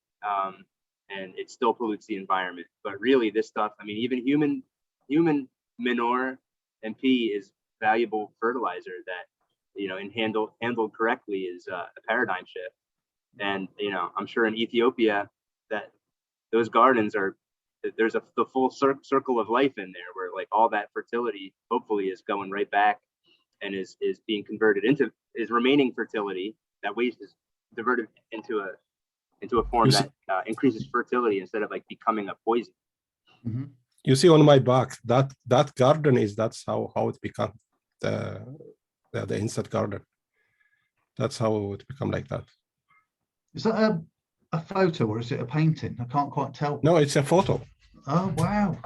Speaker 3: And it still pollutes the environment. But really, this stuff, I mean, even human manure and pee is valuable fertilizer that, you know, and handled correctly is a paradigm shift. And, you know, I'm sure in Ethiopia that those gardens there's the full circle of life in there, where like all that fertility hopefully is going right back and is being converted into remaining fertility. That waste is diverted into a form that increases fertility instead of like becoming a poison.
Speaker 5: Mm-hmm.
Speaker 4: You see on my back that garden that's how it become the insect garden. That's how it become like that.
Speaker 5: Is that a photo or is it a painting? I can't quite tell.
Speaker 4: No, it's a photo.
Speaker 5: Oh wow.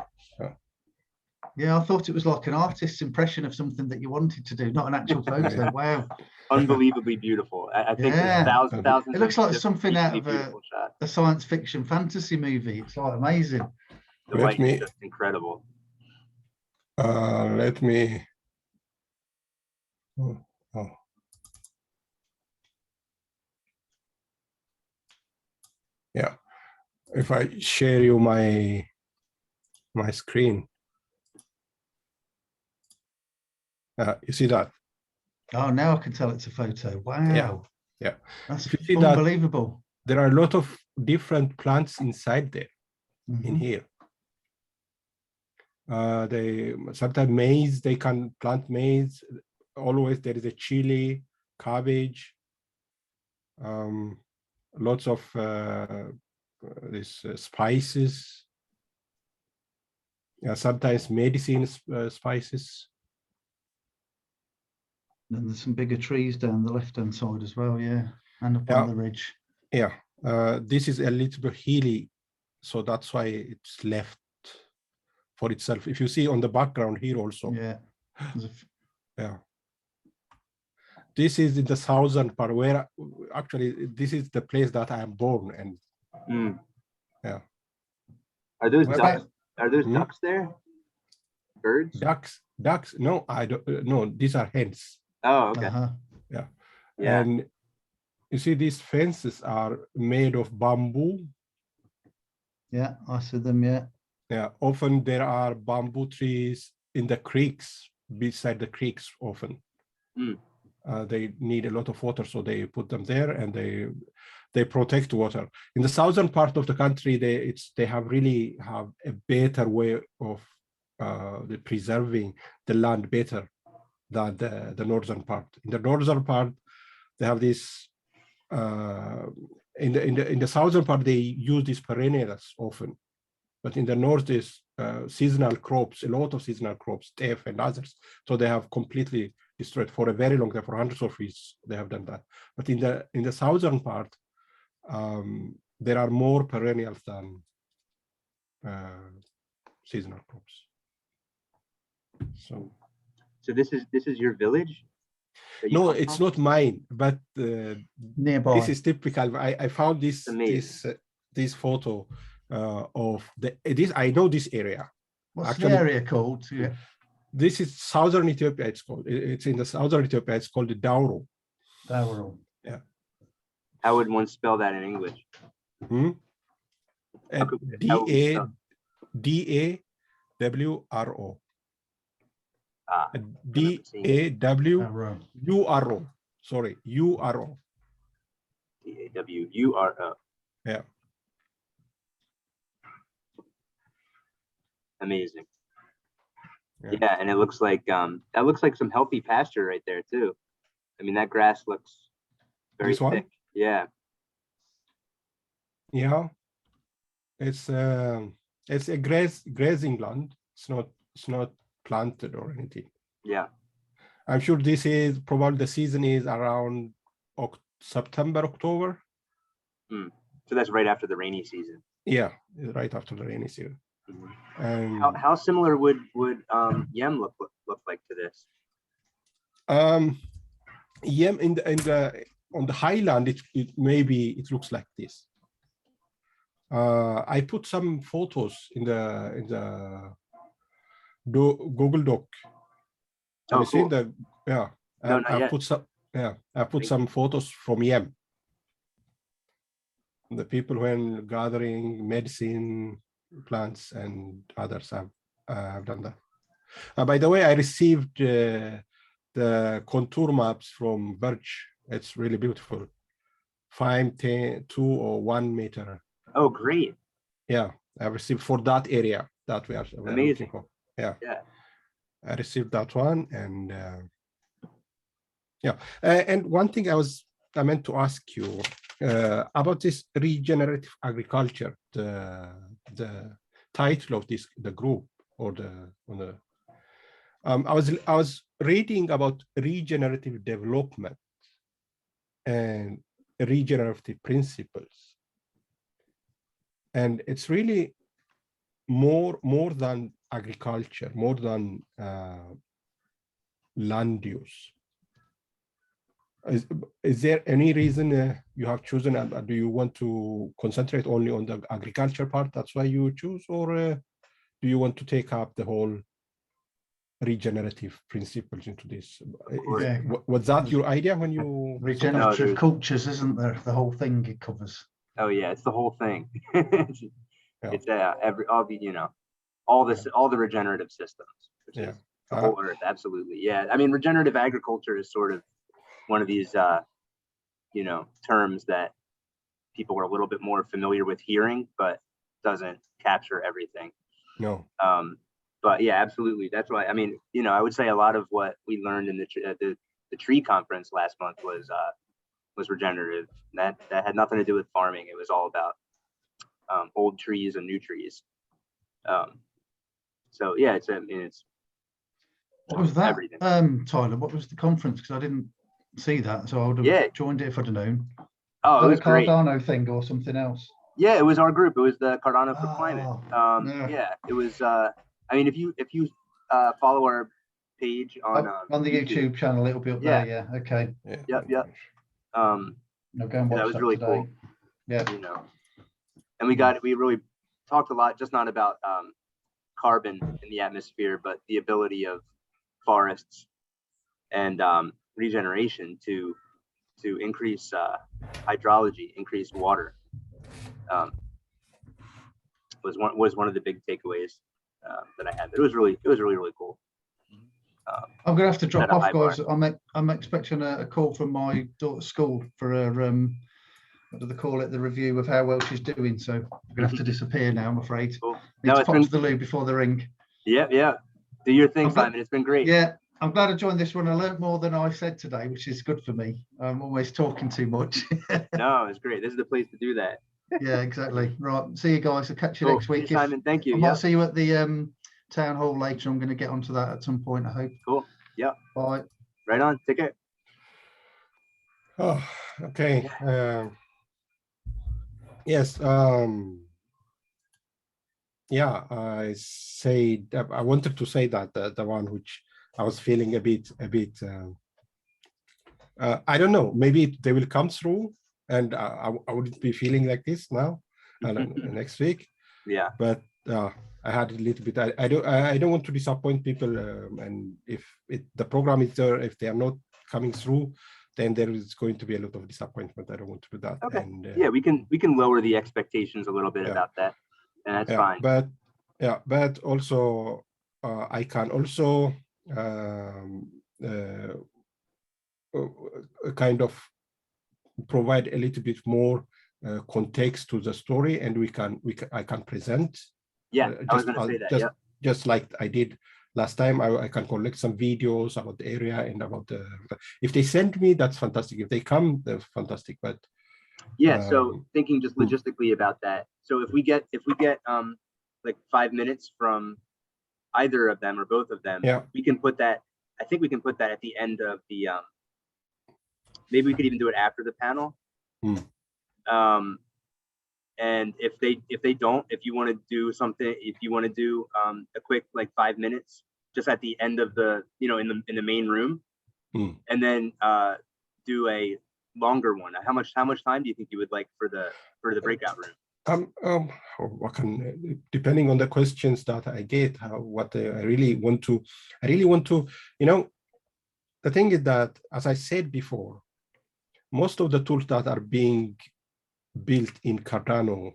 Speaker 5: Yeah, I thought it was like an artist's impression of something that you wanted to do, not an actual photo. Wow.
Speaker 3: Unbelievably beautiful. I think there's thousands.
Speaker 5: It looks like something out of
Speaker 3: a
Speaker 5: science fiction fantasy movie. It's like amazing.
Speaker 3: The light is just incredible.
Speaker 4: Let me. Oh. Yeah. If I share you my screen, you see that?
Speaker 5: Oh, now I can tell it's a photo. Wow.
Speaker 4: Yeah.
Speaker 5: That's
Speaker 4: if you see
Speaker 5: unbelievable.
Speaker 4: There are a lot of different plants inside there, in here. They sometimes maize, they can plant maize. Always there is a chili, cabbage, lots of these spices. Sometimes medicine spices.
Speaker 5: And there's some bigger trees down the left-hand side as well, yeah, and up on the ridge.
Speaker 4: Yeah, this is a little bit hilly, so that's why it's left for itself. If you see on the background here also.
Speaker 5: Yeah.
Speaker 4: Yeah. This is in the southern part, where actually this is the place that I am born, and yeah.
Speaker 3: Are those ducks? Are those ducks there? Birds?
Speaker 4: Ducks? No, I don't. No, these are hens.
Speaker 3: Oh, okay.
Speaker 4: Yeah.
Speaker 3: Yeah.
Speaker 4: And you see, these fences are made of bamboo.
Speaker 5: Yeah, I see them. Yeah.
Speaker 4: Yeah. Often there are bamboo trees in the creeks, beside the creeks. Often. They need a lot of water, so they put them there, and they protect water. In the southern part of the country, they really have a better way of preserving the land better than the northern part. In the northern part, they have this. In the southern part, they use these perennials often, but in the north, there's seasonal crops, a lot of seasonal crops, teff and others. So they have completely destroyed for a very long time, for hundreds of years. They have done that. But in the southern part, there are more perennials than seasonal crops. So
Speaker 3: this is your village?
Speaker 4: No, it's not mine, but
Speaker 5: nearby.
Speaker 4: This is typical. I found this photo of this. I know this area.
Speaker 5: What's
Speaker 4: actually,
Speaker 5: the area called? Yeah.
Speaker 4: This is southern Ethiopia. It's in the southern Ethiopia. It's called the Dauro.
Speaker 5: Dauro.
Speaker 4: Yeah.
Speaker 3: How would one spell that in English?
Speaker 4: DAWRO. DAWURO. Sorry, URO.
Speaker 3: DAWURO.
Speaker 4: Yeah.
Speaker 3: Amazing.
Speaker 4: Yeah.
Speaker 3: Yeah, and it looks like that looks like some healthy pasture right there too. I mean, that grass looks very
Speaker 4: This one?
Speaker 3: thick. Yeah.
Speaker 4: Yeah. It's a grazing land. It's not planted or anything.
Speaker 3: Yeah.
Speaker 4: I'm sure this is probably the season is around September, October.
Speaker 3: So that's right after the rainy season.
Speaker 4: Yeah, right after the rainy season.
Speaker 3: How similar would yam look like to this?
Speaker 4: Yam on the highland, it looks like this. I put some photos in the Google Doc. Have you seen the? Yeah,
Speaker 3: No, not yet.
Speaker 4: I put some photos from yam. The people when gathering medicine plants and others have done that. By the way, I received the contour maps from Verge. It's really beautiful. 5, 10, 2 or 1 meter.
Speaker 3: Oh, great.
Speaker 4: Yeah, I received for that area that we are looking for. Yeah.
Speaker 3: Yeah.
Speaker 4: I received that one, and yeah. And one thing I meant to ask you about this regenerative agriculture, the title of the group or I was reading about regenerative development and regenerative principles, and it's really more than agriculture, more than land use. Is there any reason you have chosen, and do you want to concentrate only on the agriculture part? That's why you choose, or do you want to take up the whole regenerative principles into this? Was that your idea when you
Speaker 5: regenerative cultures? Isn't there the whole thing it covers?
Speaker 3: Oh yeah, it's the whole thing. It's all the regenerative systems, which is the whole earth. Absolutely, yeah. I mean, regenerative agriculture is sort of one of these terms that people are a little bit more familiar with hearing, but doesn't capture everything.
Speaker 4: No.
Speaker 3: But yeah, absolutely. That's why, I mean, I would say a lot of what we learned in the tree conference last month was regenerative. That had nothing to do with farming. It was all about old trees and new trees. So yeah, it's
Speaker 5: what was that
Speaker 3: everything.
Speaker 5: Tyler, what was the conference? Because I didn't see that, so I would have joined it if I'd have known.
Speaker 3: Oh, it was great.
Speaker 5: Cardano thing or something else?
Speaker 3: Yeah, it was our group. It was the Cardano for Climate. Yeah, it was. I mean, if you follow our page on
Speaker 5: the YouTube channel, it'll be up there. Yeah. Okay.
Speaker 3: Yep.
Speaker 5: I'll go and watch
Speaker 3: that was really
Speaker 5: today.
Speaker 3: cool.
Speaker 5: Yeah.
Speaker 3: And we really talked a lot, just not about carbon in the atmosphere, but the ability of forests and regeneration to increase hydrology, increase water. Was one of the big takeaways that I had. It was really cool.
Speaker 5: I'm gonna have to drop off, guys. I'm expecting a call from my daughter's school for her what do they call it, the review of how well she's doing. So I'm gonna have to disappear now, I'm afraid.
Speaker 3: Cool.
Speaker 5: Need to pop to the loo before the ring.
Speaker 3: Yeah. Do your thing, Simon. It's been great.
Speaker 5: Yeah, I'm glad I joined this one. I learned more than I said today, which is good for me. I'm always talking too much.
Speaker 3: No, it's great. This is the place to do that.
Speaker 5: Yeah, exactly. Right. See you guys. I'll catch you next week.
Speaker 3: Hey, Simon, thank you.
Speaker 5: I might see you at the town hall later. I'm going to get onto that at some point, I hope.
Speaker 3: Cool. Yeah.
Speaker 5: Bye.
Speaker 3: Right on. Take care.
Speaker 4: Oh, okay. Yes. Yeah, I wanted to say that the one which I was feeling a bit I don't know, maybe they will come through and I wouldn't be feeling like this now next week.
Speaker 3: Yeah.
Speaker 4: But I had a little bit, I don't want to disappoint people, and if the program is there, if they are not coming through, then there is going to be a lot of disappointment. I don't want to do that.
Speaker 3: Okay.
Speaker 4: And,
Speaker 3: yeah, we can lower the expectations a little bit about that, and that's fine.
Speaker 4: But also I can also kind of provide a little bit more context to the story, and I can present.
Speaker 3: Yeah, I was going to say that.
Speaker 4: Just like I did last time. I can collect some videos about the area and about the. If they send me, that's fantastic. If they come, that's fantastic. But
Speaker 3: yeah, so thinking just logistically about that. So if we get like 5 minutes from either of them or both of them, we can put that. I think we can put that at the end of the. Maybe we could even do it after the panel. And if you want to do something, if you want to do a quick like 5 minutes just at the end of the, in the main room, and then do a longer one. How much time do you think you would like for the breakout room?
Speaker 4: Depending on the questions that I get, what I really want to, the thing is that, as I said before, most of the tools that are being built in Cardano,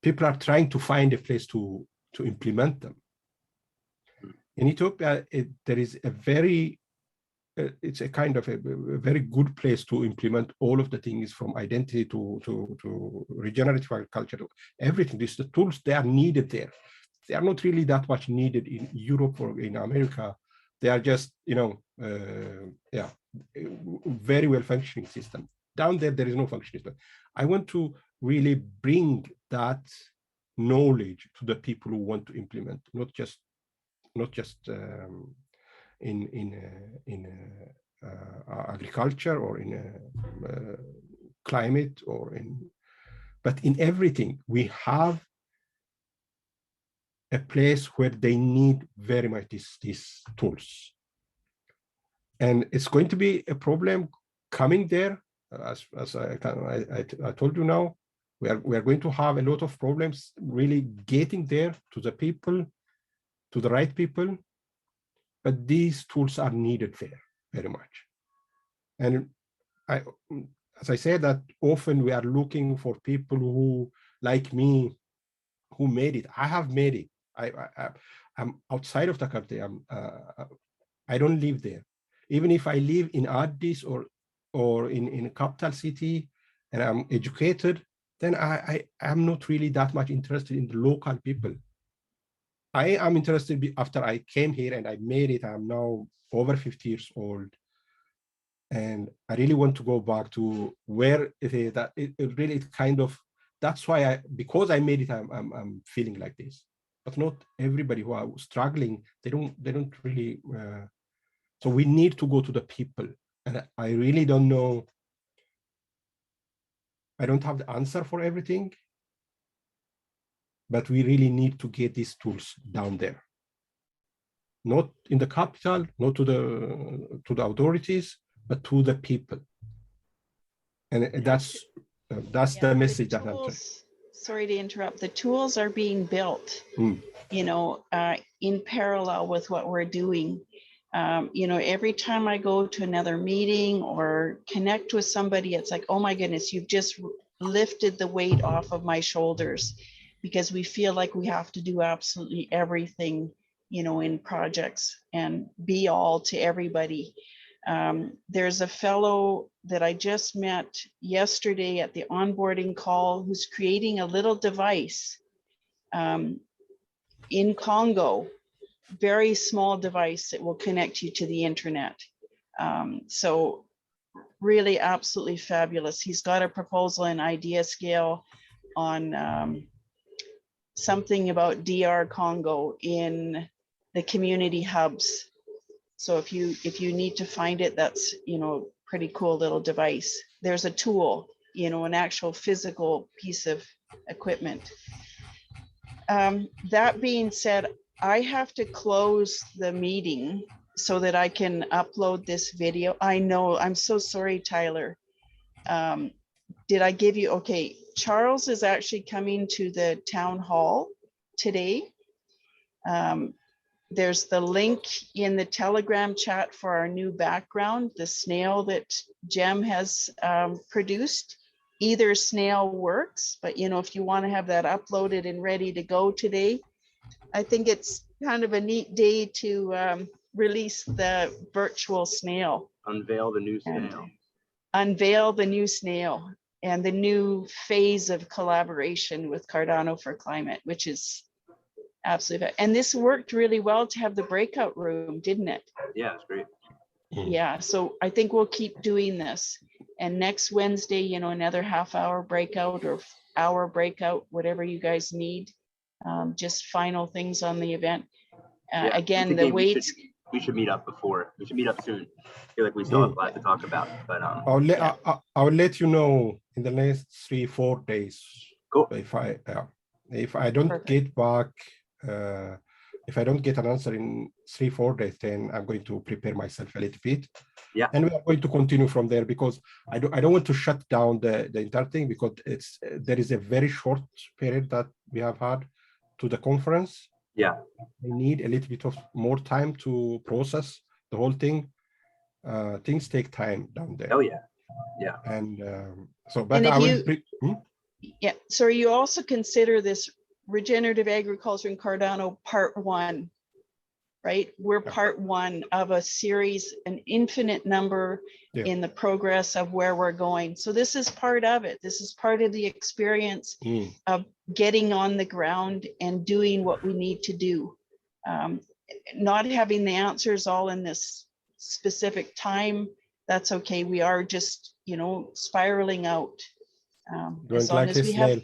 Speaker 4: people are trying to find a place to implement them. In Ethiopia, there is a very, it's a kind of a very good place to implement all of the things, from identity to regenerative agriculture, to everything. The tools, they are needed there. They are not really that much needed in Europe or in America. They are just, very well functioning system. Down there is no functioning system. I want to really bring that knowledge to the people who want to implement, not just in agriculture or in climate but in everything. We have a place where they need very much these tools, and it's going to be a problem coming there. As I told you now, we are going to have a lot of problems really getting there to the people, to the right people. But these tools are needed there very much. And as I said, that often we are looking for people who, like me, who made it. I have made it. I'm outside of the country. I don't live there. Even if I live in Addis or in a capital city and I'm educated, then I am not really that much interested in the local people. I am interested after I came here and I made it. I'm now over 50 years old. And I really want to go back to where it is that it really kind of, that's why because I made it, I'm feeling like this. But not everybody who are struggling, they don't really, so we need to go to the people. And I really don't know, I don't have the answer for everything, but we really need to get these tools down there. Not in the capital, not to the authorities, but to the people. And that's the message that I'm trying.
Speaker 6: Sorry to interrupt. The tools are being built, in parallel with what we're doing. Every time I go to another meeting or connect with somebody, it's like, oh my goodness, you've just lifted the weight off of my shoulders, because we feel like we have to do absolutely everything, in projects and be all to everybody. There's a fellow that I just met yesterday at the onboarding call who's creating a little device in Congo, very small device that will connect you to the internet. So really absolutely fabulous. He's got a proposal in idea scale on something about DR Congo in the community hubs. So if you need to find it, that's, pretty cool little device. There's a tool, an actual physical piece of equipment. That being said, I have to close the meeting so that I can upload this video. I know, I'm so sorry, Tyler. Did I give you, okay, Charles is actually coming to the town hall today. There's the link in the Telegram chat for our new background, the snail that Jem has produced. Either snail works, but if you want to have that uploaded and ready to go today, I think it's kind of a neat day to release the virtual snail.
Speaker 3: Unveil the new
Speaker 6: And
Speaker 3: snail.
Speaker 6: unveil the new snail and the new phase of collaboration with Cardano for Climate, which is absolutely, and this worked really well to have the breakout room, didn't it?
Speaker 3: Yeah, it's great.
Speaker 6: Yeah, so I think we'll keep doing this. And next Wednesday, you know, another half-hour breakout or hour breakout, whatever you guys need. Just final things on the event.
Speaker 3: Yeah,
Speaker 6: Again,
Speaker 3: once
Speaker 6: the
Speaker 3: again,
Speaker 6: weights.
Speaker 3: we should meet up before. We should meet up soon. I feel like we still have a lot to talk about, but
Speaker 4: I'll let you know in the next 3-4 days.
Speaker 3: Cool.
Speaker 4: If I don't get back, if I don't get an answer in 3-4 days, then I'm going to prepare myself a little bit.
Speaker 3: Yeah.
Speaker 4: And we are going to continue from there, because I don't want to shut down the entire thing, because there is a very short period that we have had to the conference.
Speaker 3: Yeah.
Speaker 4: We need a little bit of more time to process the whole thing. Things take time down there.
Speaker 3: Oh yeah. Yeah.
Speaker 4: And so, but
Speaker 6: And if
Speaker 4: I will.
Speaker 6: Yeah, so you also consider this regenerative agriculture in Cardano part 1, right? We're part 1 of a series, an infinite number in the progress of where we're going. So this is part of it. This is part of the experience of getting on the ground and doing what we need to do. Not having the answers all in this specific time, that's okay. We are just, you know, spiraling out. As long as we have,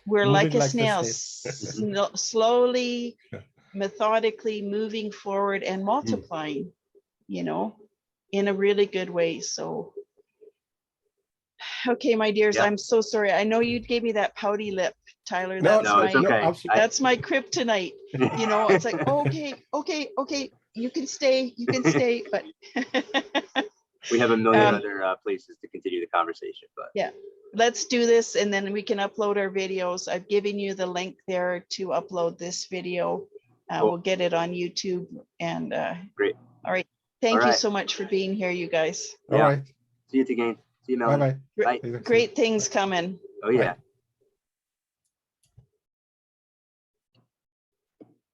Speaker 6: we're like a snail, slowly, methodically moving forward and multiplying, you know, in a really good way. So, okay, my dears, I'm so sorry. I know you gave me that pouty lip, Tyler. That's
Speaker 3: it's okay.
Speaker 6: That's my kryptonite. You know, it's like, okay, you can stay, but
Speaker 3: we have a million other places to continue the conversation, but
Speaker 6: yeah, let's do this, and then we can upload our videos. I've given you the link there to upload this video.
Speaker 3: Cool.
Speaker 6: We'll get it on YouTube, and
Speaker 3: great.
Speaker 6: All right, thank you so much for being here, you guys.
Speaker 4: All right.
Speaker 3: See you again. See you, Melanie.
Speaker 4: Bye.
Speaker 3: Bye.
Speaker 6: Great things coming.
Speaker 3: Oh yeah.